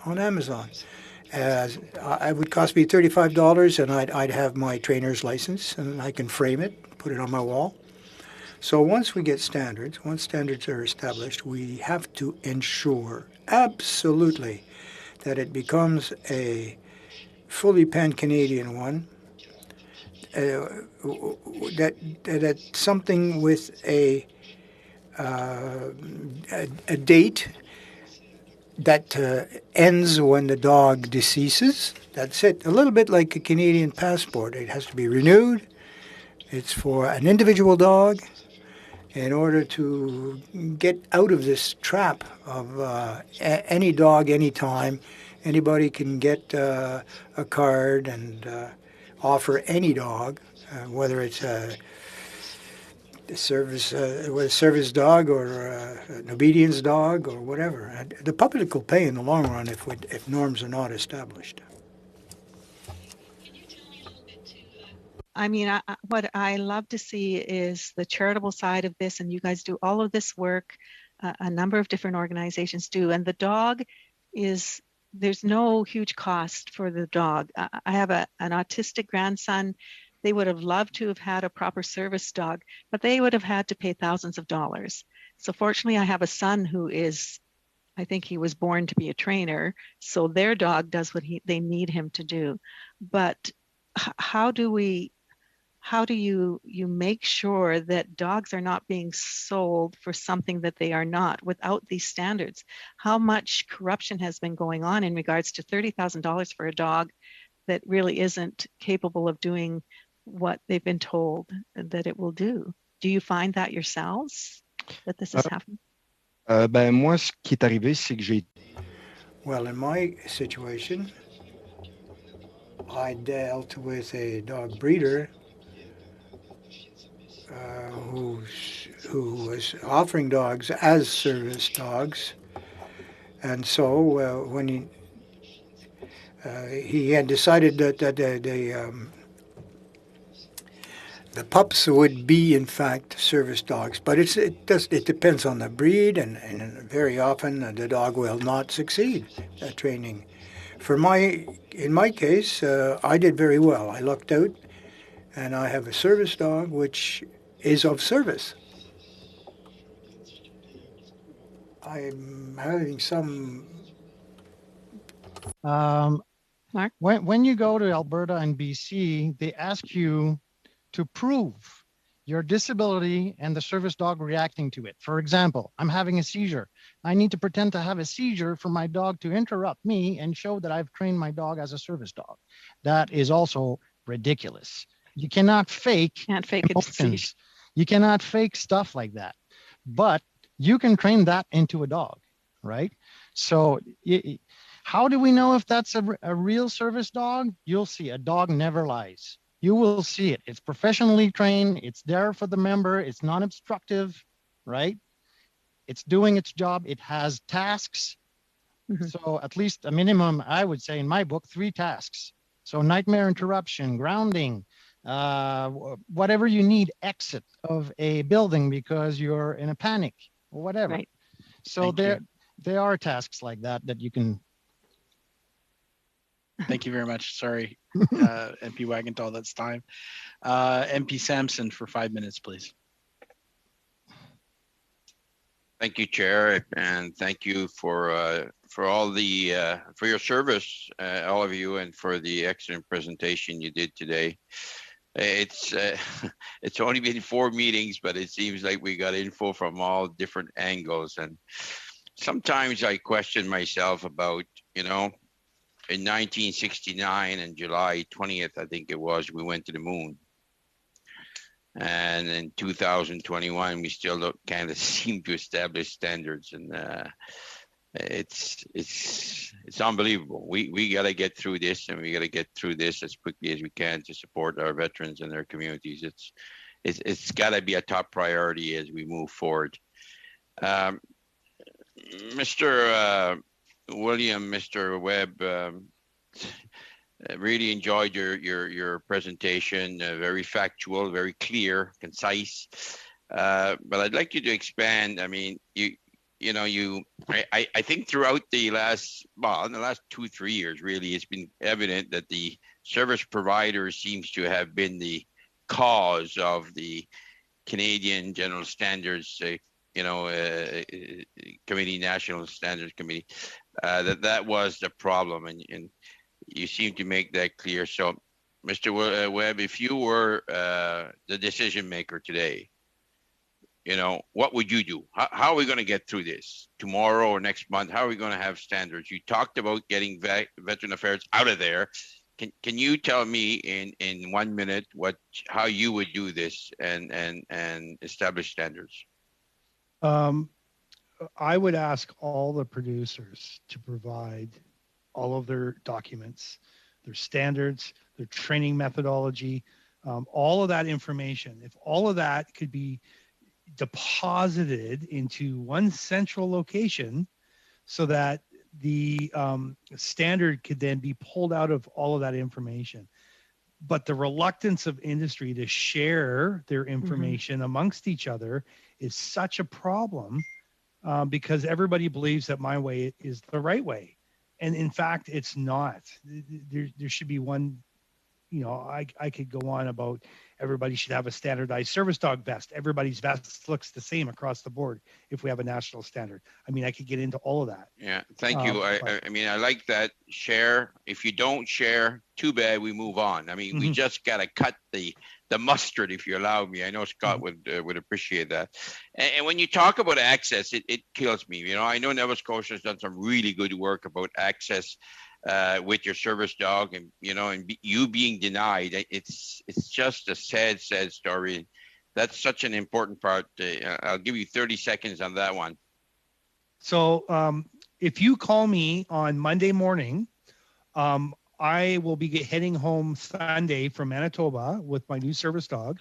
on Amazon. It would cost me $35, and I'd have my trainer's license, and I can frame it, put it on my wall. So once we get standards, once standards are established, we have to ensure absolutely that it becomes a fully pan-Canadian one, that something with a date that ends when the dog deceases. That's it. A little bit like a Canadian passport. It has to be renewed. It's for an individual dog in order to get out of this trap of any dog, anytime. Anybody can get a card and offer any dog, whether it's a service dog or an obedience dog or whatever. The public will pay in the long run if norms are not established. I mean, what I love to see is the charitable side of this, and you guys do all of this work, a number of different organizations do, and the dog there's no huge cost for the dog. I have an autistic grandson. They would have loved to have had a proper service dog, but they would have had to pay thousands of dollars. So fortunately, I have a son who I think he was born to be a trainer, so their dog does what they need him to do. But how do you make sure that dogs are not being sold for something that they are not without these standards? How much corruption has been going on in regards to $30,000 for a dog that really isn't capable of doing what they've been told that it will do? Do you find that yourselves, that this is happening? Moi, ce qui est arrivé, c'est que Well, in my situation, I dealt with a dog breeder who was offering dogs as service dogs. And so when he had decided that the pups would be in fact service dogs, but it depends on the breed, and very often the dog will not succeed at training. In my case, I did very well. I lucked out, and I have a service dog which is of service. I'm having some. Mark? When you go to Alberta and BC, they ask you to prove your disability and the service dog reacting to it. For example, I'm having a seizure. I need to pretend to have a seizure for my dog to interrupt me and show that I've trained my dog as a service dog. That is also ridiculous. You cannot fake emotions. You cannot fake stuff like that. But you can train that into a dog, right? So how do we know if that's a real service dog? You'll see. A dog never lies. You will see it. It's professionally trained. It's there for the member. It's non-obstructive, right? It's doing its job. It has tasks. Mm-hmm. So at least a minimum, I would say in my book, 3 tasks. So nightmare interruption, grounding, whatever you need, exit of a building because you're in a panic or whatever. Right. So there are tasks like that you can. Thank you very much. Sorry, MP Wagenthal, that's time. MP Sampson for 5 minutes, please. Thank you, Chair, and thank you for all the for your service, all of you, and for the excellent presentation you did today. It's only been 4 meetings, but it seems like we got info from all different angles, and sometimes I question myself about, in 1969 and July 20th, I think it was, we went to the moon. And in 2021, we still don't kind of seem to establish standards, and it's unbelievable. We got to get through this, and we got to get through this as quickly as we can to support our veterans and their communities. It's got to be a top priority as we move forward. Mr. William, Mr. Webb, really enjoyed your presentation. Very factual, very clear, concise. But I'd like you to expand. I mean, I think throughout in the last 2-3 years, really, it's been evident that the service provider seems to have been the cause of the Canadian General Standards Committee, National Standards Committee, that was the problem, and you seem to make that clear. So, Mr. Webb, if you were the decision maker today, what would you do? How are we going to get through this tomorrow or next month? How are we going to have standards? You talked about getting veteran affairs out of there. Can you tell me in 1 minute how you would do this and establish standards? I would ask all the producers to provide all of their documents, their standards, their training methodology, all of that information. If all of that could be deposited into one central location so that the standard could then be pulled out of all of that information. But the reluctance of industry to share their information amongst each other is such a problem because everybody believes that my way is the right way. And in fact, it's not. There should be one, I could go on about everybody should have a standardized service dog vest. Everybody's vest looks the same across the board if we have a national standard. I mean, I could get into all of that. Yeah, thank you. I mean, I like that. Share. If you don't share, too bad, we move on. I mean, we just got to cut the mustard, if you allow me. I know Scott would appreciate that. And when you talk about access, it kills me. I know Nova Scotia has done some really good work about access with your service dog, and you being denied. It's just a sad story. That's such an important part. I'll give you 30 seconds on that one. So if you call me on Monday morning, I will be heading home Sunday from Manitoba with my new service dog,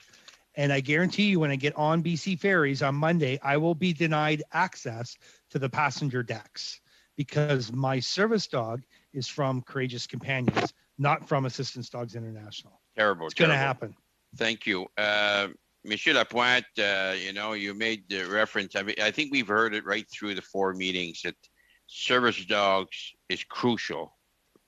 And I guarantee you, when I get on BC ferries on Monday, I will be denied access to the passenger decks because my service dog is from Courageous Companions, not from Assistance Dogs International. Terrible. It's going to happen. Thank you. Monsieur Lapointe, you made the reference. I think we've heard it right through the 4 meetings that service dogs is crucial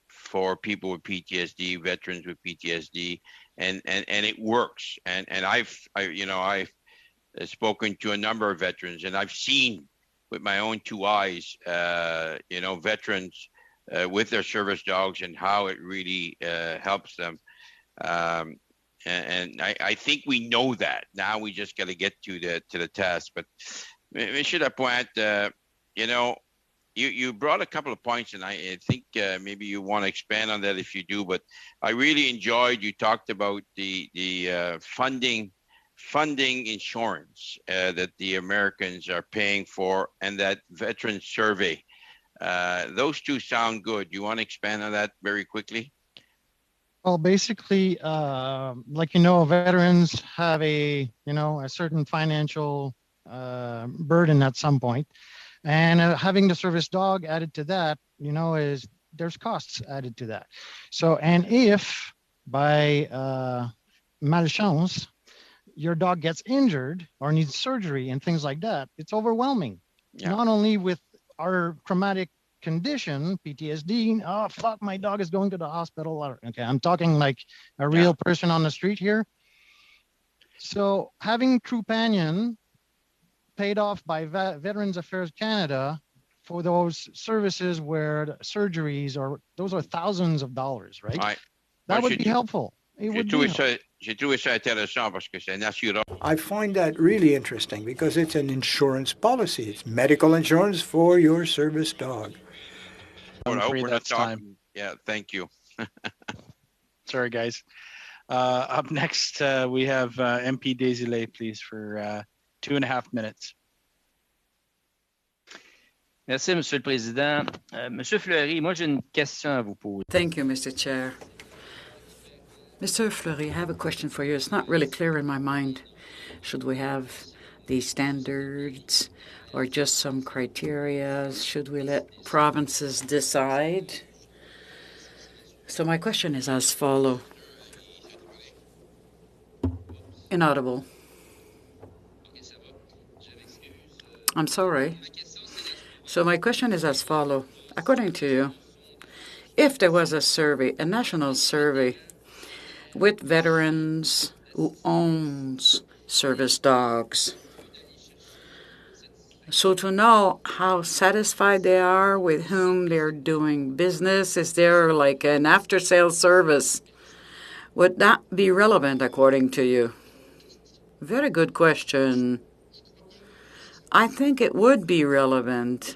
for people with PTSD, veterans with PTSD, and it works. And I've spoken to a number of veterans, and I've seen with my own 2 eyes, veterans with their service dogs and how it really helps them. And I think we know that. Now we just got to get to the test. But Monsieur Lapointe, you brought a couple of points, and I think maybe you want to expand on that if you do. But I really enjoyed you talked about the funding insurance that the Americans are paying for, and that veteran survey. Those 2 sound good. You want to expand on that very quickly? Well, basically, veterans have a certain financial burden at some point, and having the service dog added to that, there's costs added to that. So, and if by malchance your dog gets injured or needs surgery and things like that, it's overwhelming. Yeah. Not only with our traumatic condition, PTSD, oh fuck, my dog is going to the hospital. Okay, I'm talking like a real person on the street here. So having Trupanion paid off by Veterans Affairs Canada for those services where the surgeries those are thousands of dollars, right? That would be helpful. I find that really interesting because it's an insurance policy. It's medical insurance for your service dog. Time. Yeah, thank you. Sorry, guys. Up next, we have MP Desilets, please, for 2.5 minutes. Merci, Monsieur le Président. Monsieur Fleury, moi j'ai une question à vous poser. Thank you, Mr. Chair. Mr. Fleury, I have a question for you. It's not really clear in my mind. Should we have these standards or just some criteria? Should we let provinces decide? So my question is as follows. Inaudible. I'm sorry. So my question is as follows. According to you, if there was a survey, a national survey, with veterans who owns service dogs, so to know how satisfied they are, with whom they're doing business, is there like an after-sales service? Would that be relevant according to you? Very good question. I think it would be relevant.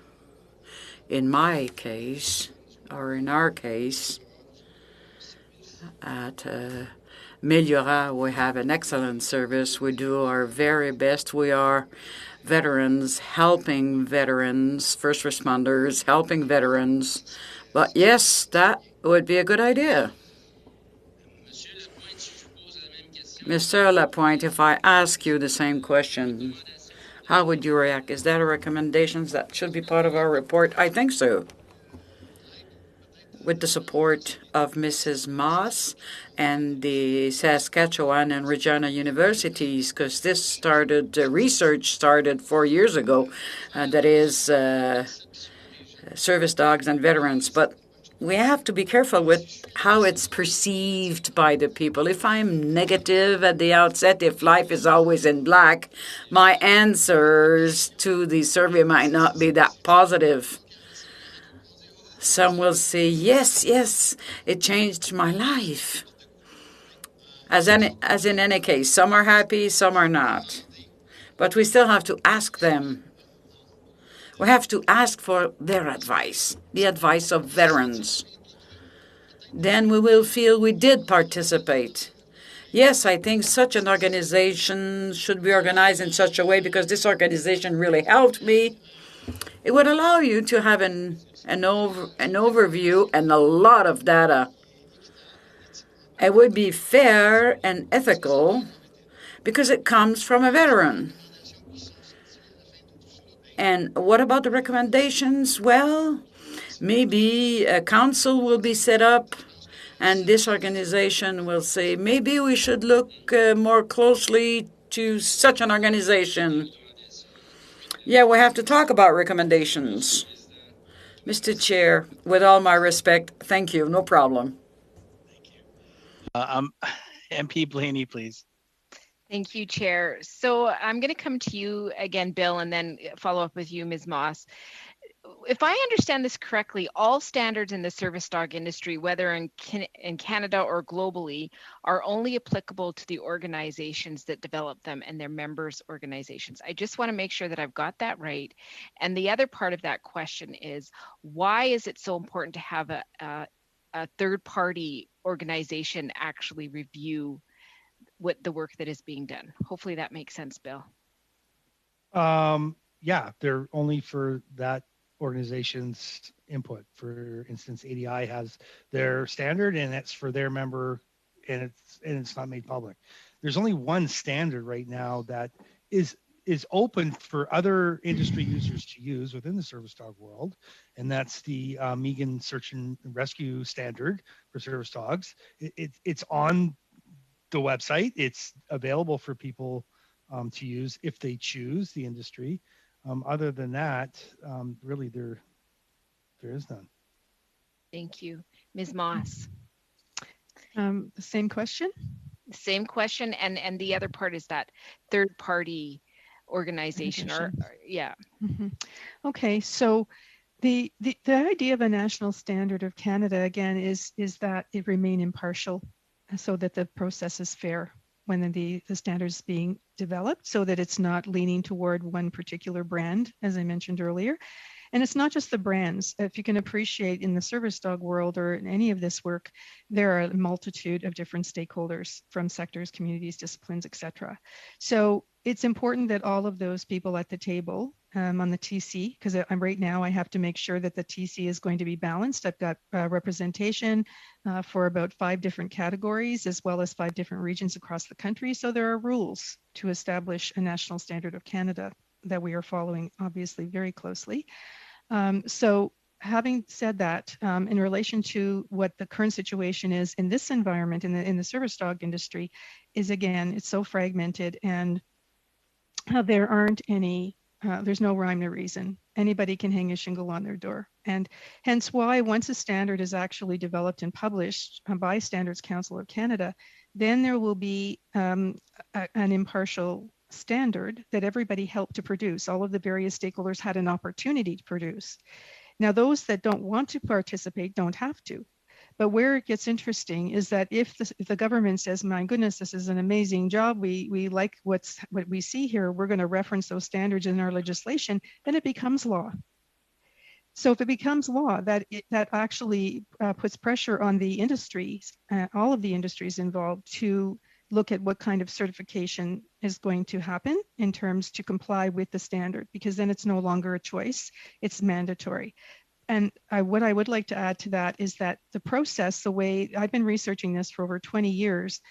In my case, or in our case, at Meliora, we have an excellent service. We do our very best. We are veterans, helping veterans, first responders, helping veterans. But yes, that would be a good idea. Mr. Lapointe, if I ask you the same question, how would you react? Is that a recommendation that should be part of our report? I think so. With the support of Mrs. Moss and the Saskatchewan and Regina universities, because this started, research started 4 years ago, that is service dogs and veterans. But we have to be careful with how it's perceived by the people. If I'm negative at the outset, if life is always in black, my answers to the survey might not be that positive. Some will say, yes, it changed my life. As in any case, some are happy, some are not. But we still have to ask them. We have to ask for their advice, the advice of veterans. Then we will feel we did participate. Yes, I think such an organization should be organized in such a way because this organization really helped me. It would allow you to have an overview and a lot of data. It would be fair and ethical because it comes from a veteran. And what about the recommendations? Well, maybe a council will be set up, and this organization will say, maybe we should look more closely to such an organization. Yeah, we have to talk about recommendations. Mr. Chair, with all my respect, thank you. No problem. MP Blaney, please. Thank you, Chair. So I'm going to come to you again, Bill, and then follow up with you, Ms. Moss. If I understand this correctly, all standards in the service dog industry, whether in Canada or globally, are only applicable to the organizations that develop them and their members' organizations. I just want to make sure that I've got that right. And the other part of that question is, why is it so important to have a third-party organization actually review what the work that is being done? Hopefully that makes sense, Bill. Yeah, they're only for that organization's input. For instance, ADI has their standard and it's for their member, and it's not made public. There's only one standard right now that is open for other industry users to use within the service dog world, and that's the Megan Search and Rescue standard for service dogs. It's on the website. It's available for people to use if they choose the industry. Other than that, really there is none. Thank you. Ms. Moss. The same question? Same question. And the other part is that third party organization or yeah. Mm-hmm. Okay, so the idea of a national standard of Canada again is that it remain impartial so that the process is fair when the standard is being developed, so that it's not leaning toward one particular brand, as I mentioned earlier. And it's not just the brands. If you can appreciate in the service dog world or in any of this work, there are a multitude of different stakeholders from sectors, communities, disciplines, etc. So it's important that all of those people at the table on the TC, because right now I have to make sure that the TC is going to be balanced. I've got representation for about 5 different categories, as well as 5 different regions across the country. So there are rules to establish a national standard of Canada that we are following, obviously, very closely. So having said that, in relation to what the current situation is in this environment, in the service dog industry, is again, it's so fragmented, and there aren't any, there's no rhyme or reason. Anybody can hang a shingle on their door. And hence why once a standard is actually developed and published by Standards Council of Canada, then there will be an impartial standard that everybody helped to produce. All of the various stakeholders had an opportunity to produce. Now, those that don't want to participate don't have to. But where it gets interesting is that if the government says, my goodness, this is an amazing job, we like what we see here, we're going to reference those standards in our legislation, then it becomes law. So if it becomes law, that actually puts pressure on the industries, all of the industries involved, to look at what kind of certification is going to happen in terms to comply with the standard, because then it's no longer a choice, it's mandatory. And what I would like to add to that is that the process, the way I've been researching this for over 20 years,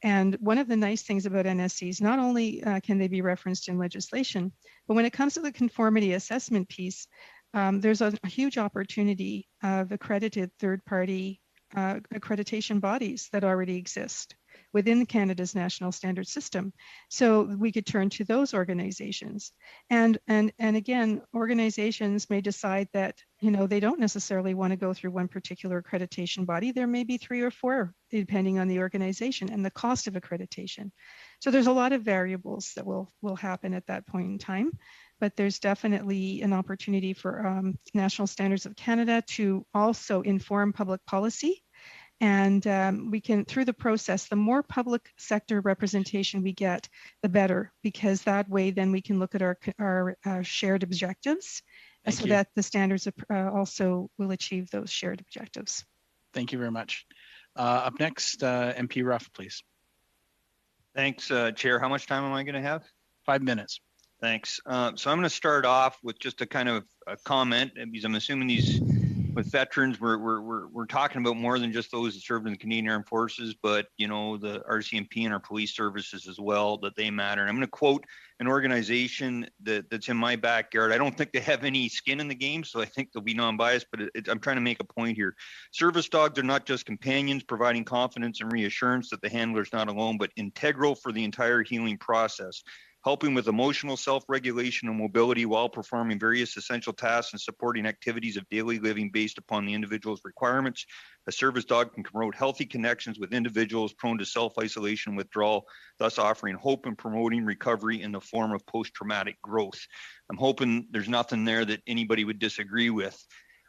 and one of the nice things about NSCs, not only can they be referenced in legislation, but when it comes to the conformity assessment piece, there's a huge opportunity of accredited third-party accreditation bodies that already exist within Canada's national standard system. So we could turn to those organizations. And again, organizations may decide that, they don't necessarily want to go through one particular accreditation body. There may be 3 or 4, depending on the organization and the cost of accreditation. So there's a lot of variables that will happen at that point in time. But there's definitely an opportunity for National Standards of Canada to also inform public policy. And we can, through the process, the more public sector representation we get, the better, because that way then we can look at our shared objectives that the standards also will achieve those shared objectives. Thank you very much. Up next, MP Ruff, please. Thanks, Chair. How much time am I going to have? 5 minutes. Thanks. So I'm going to start off with just a kind of a comment, because I'm assuming these with veterans, we're talking about more than just those that served in the Canadian Armed Forces, but you know, the RCMP and our police services as well, that they matter. And I'm going to quote an organization that's in my backyard. I don't think they have any skin in the game, so I think they'll be non-biased, but I'm trying to make a point here. Service dogs are not just companions providing confidence and reassurance that the handler is not alone, but integral for the entire healing process, helping with emotional self-regulation and mobility while performing various essential tasks and supporting activities of daily living based upon the individual's requirements. A service dog can promote healthy connections with individuals prone to self-isolation and withdrawal, thus offering hope and promoting recovery in the form of post-traumatic growth. I'm hoping there's nothing there that anybody would disagree with.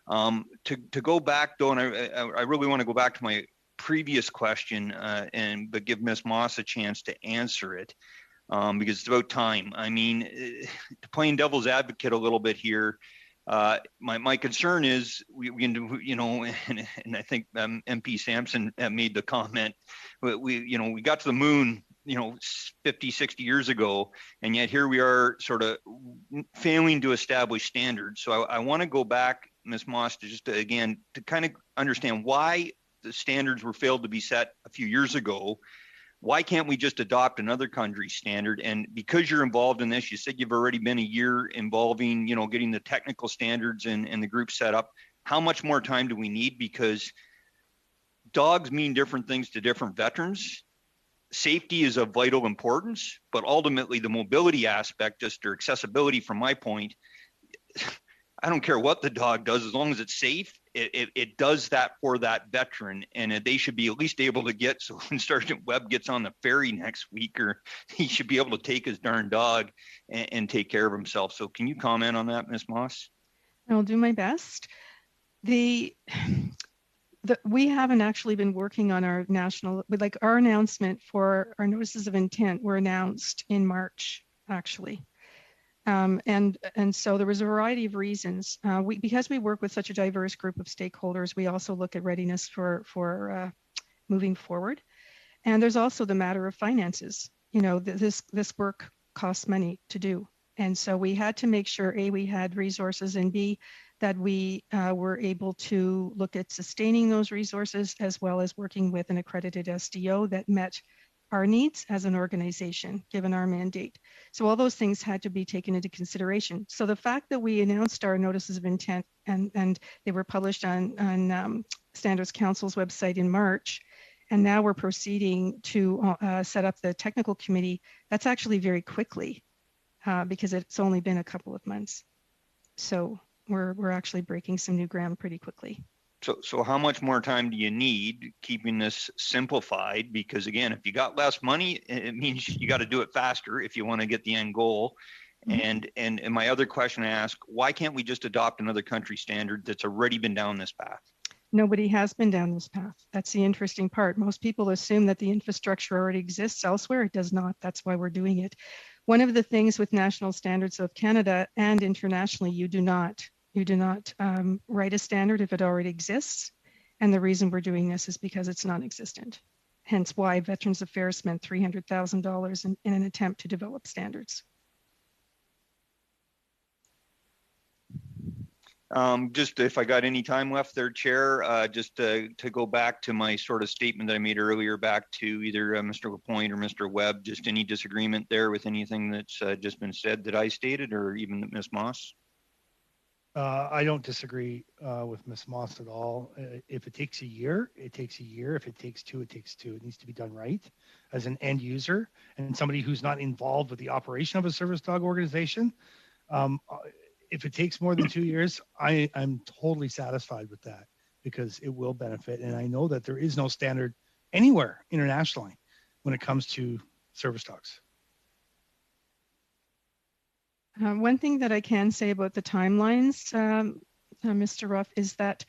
To go back though, and I really want to go back to my previous question but give Ms. Moss a chance to answer it. Because it's about time. I mean, playing devil's advocate a little bit here, my concern is we can do, you know, and I think MP Sampson made the comment, we got to the moon, 50, 60 years ago, and yet here we are sort of failing to establish standards. So I want to go back, Ms. Moss, to kind of understand why the standards were failed to be set a few years ago. Why can't we just adopt another country's standard? And because you're involved in this, you said you've already been a year involving, getting the technical standards and the group set up. How much more time do we need? Because dogs mean different things to different veterans. Safety is of vital importance, but ultimately the mobility aspect, just their accessibility from my point, I don't care what the dog does, as long as it's safe, it does that for that veteran, and they should be at least able to get, so when Sergeant Webb gets on the ferry next week, or he should be able to take his darn dog and take care of himself. So can you comment on that, Ms. Moss? I'll do my best. We haven't actually been working on our national, our announcement for our notices of intent were announced in March, actually. And so there was a variety of reasons. Because we work with such a diverse group of stakeholders, we also look at readiness for moving forward. And there's also the matter of finances. This work costs money to do. And so we had to make sure, A, we had resources, and B, that we were able to look at sustaining those resources, as well as working with an accredited SDO that met our needs as an organization, given our mandate. So all those things had to be taken into consideration. So the fact that we announced our notices of intent and they were published on Standards Council's website in March, and now we're proceeding to set up the technical committee, that's actually very quickly because it's only been a couple of months. So we're actually breaking some new ground pretty quickly. So how much more time do you need keeping this simplified? Because again, if you got less money, it means you got to do it faster if you want to get the end goal. Mm-hmm. And my other question I ask, why can't we just adopt another country standard that's already been down this path? Nobody has been down this path. That's the interesting part. Most people assume that the infrastructure already exists elsewhere. It does not. That's why we're doing it. One of the things with national standards of Canada and internationally, you do not write a standard if it already exists. And the reason we're doing this is because it's non-existent. Hence why Veterans Affairs spent $300,000 in an attempt to develop standards. Just if I got any time left there, Chair, just to go back to my sort of statement that I made earlier, back to either Mr. Lapointe or Mr. Webb, just any disagreement there with anything that's just been said that I stated, or even Ms. Moss? I don't disagree with Ms. Moss at all. If it takes a year, it takes a year. If it takes two, it takes two. It needs to be done right. As an end user and somebody who's not involved with the operation of a service dog organization, if it takes more than 2 years, I'm totally satisfied with that because it will benefit. And I know that there is no standard anywhere internationally when it comes to service dogs. One thing that I can say about the timelines, Mr. Ruff, is that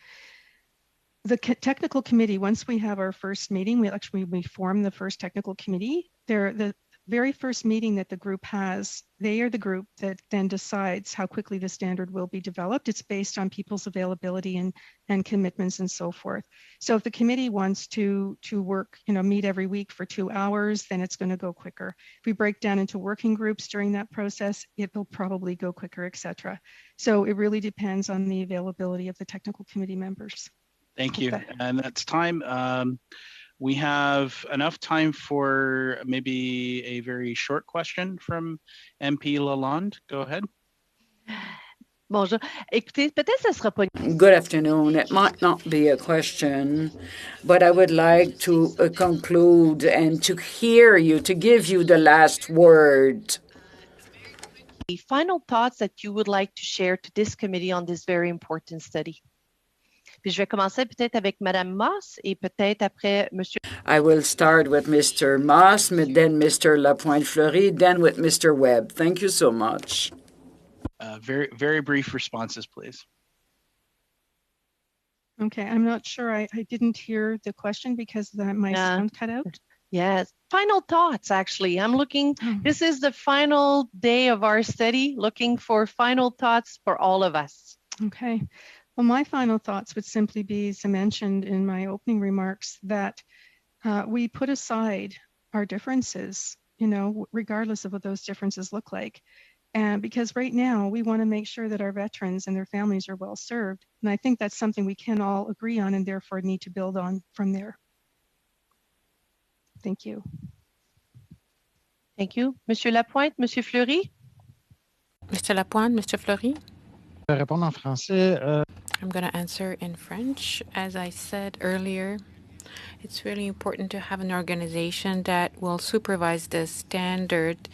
the technical committee, once we have our first meeting, we form the first technical committee. The very first meeting that the group has, they are the group that then decides how quickly the standard will be developed. It's based on people's availability and commitments and so forth. So if the committee wants to work, meet every week for 2 hours, then it's going to go quicker. If we break down into working groups during that process, it will probably go quicker, etc. So it really depends on the availability of the technical committee members. Thank you. And that's time. We have enough time for maybe a very short question from MP Lalonde. Go ahead. Bonjour. Écoutez, peut-être ça sera pas. Good afternoon. It might not be a question, but I would like to conclude and to hear you, to give you the last word. Final thoughts that you would like to share to this committee on this very important study. Puis je vais commencer peut-être avec Madame Moss et peut-être après Monsieur. I will start with Mr. Moss, then Mr. Lapointe-Fleury, then with Mr. Webb. Thank you so much. Very, very brief responses, please. Okay, I'm not sure. I didn't hear the question because my sound cut out. Yes, final thoughts, actually. I'm looking, this is the final day of our study, looking for final thoughts for all of us. Okay. Well, my final thoughts would simply be, as I mentioned in my opening remarks, that we put aside our differences, regardless of what those differences look like. And because right now we want to make sure that our veterans and their families are well served. And I think that's something we can all agree on and therefore need to build on from there. Thank you. Thank you. Monsieur Lapointe, Monsieur Fleury. Mr. Lapointe, Mr. Fleury. Répondre en français. I'm going to answer in French. As I said earlier, it's really important to have an organization that will supervise the standard.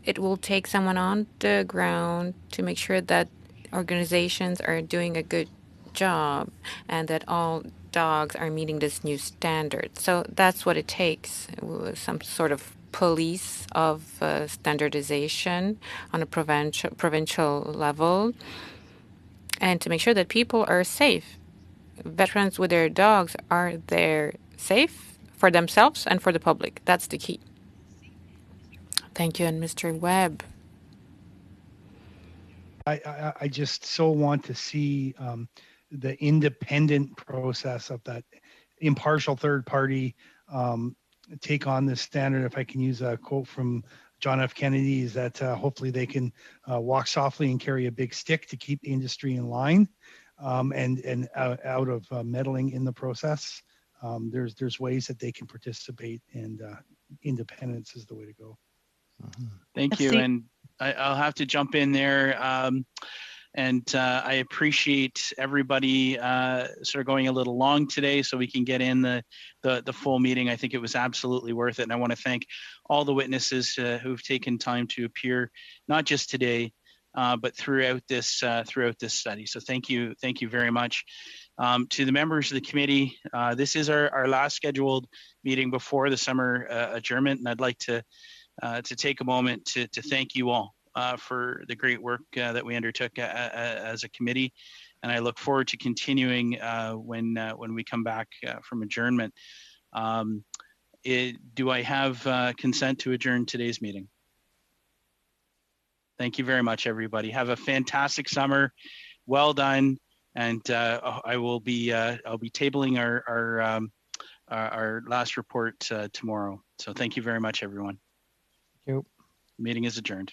It will take someone on the ground to make sure that organizations are doing a good job and that all dogs are meeting this new standard. So that's what it takes, some sort of police of standardization on a provincial level, and to make sure that people are safe. Veterans with their dogs are there safe for themselves and for the public. That's the key. Thank you. And Mr. Webb. I just so want to see the independent process of that impartial third party take on this standard. If I can use a quote from John F. Kennedy, is that hopefully they can walk softly and carry a big stick to keep the industry in line and out of meddling in the process. There's ways that they can participate, and independence is the way to go. Thank you. And I'll have to jump in there. And I appreciate everybody sort of going a little long today so we can get in the full meeting. I think it was absolutely worth it. And I want to thank all the witnesses who've taken time to appear, not just today, but throughout this study. So thank you very much. To the members of the committee, this is our last scheduled meeting before the summer adjournment. And I'd like to take a moment to thank you all for the great work that we undertook as a committee, and I look forward to continuing when we come back from adjournment. Do I have consent to adjourn today's meeting? Thank you very much, everybody. Have a fantastic summer. Well done, and I'll be tabling our last report tomorrow. So thank you very much, everyone. Thank you. Meeting is adjourned.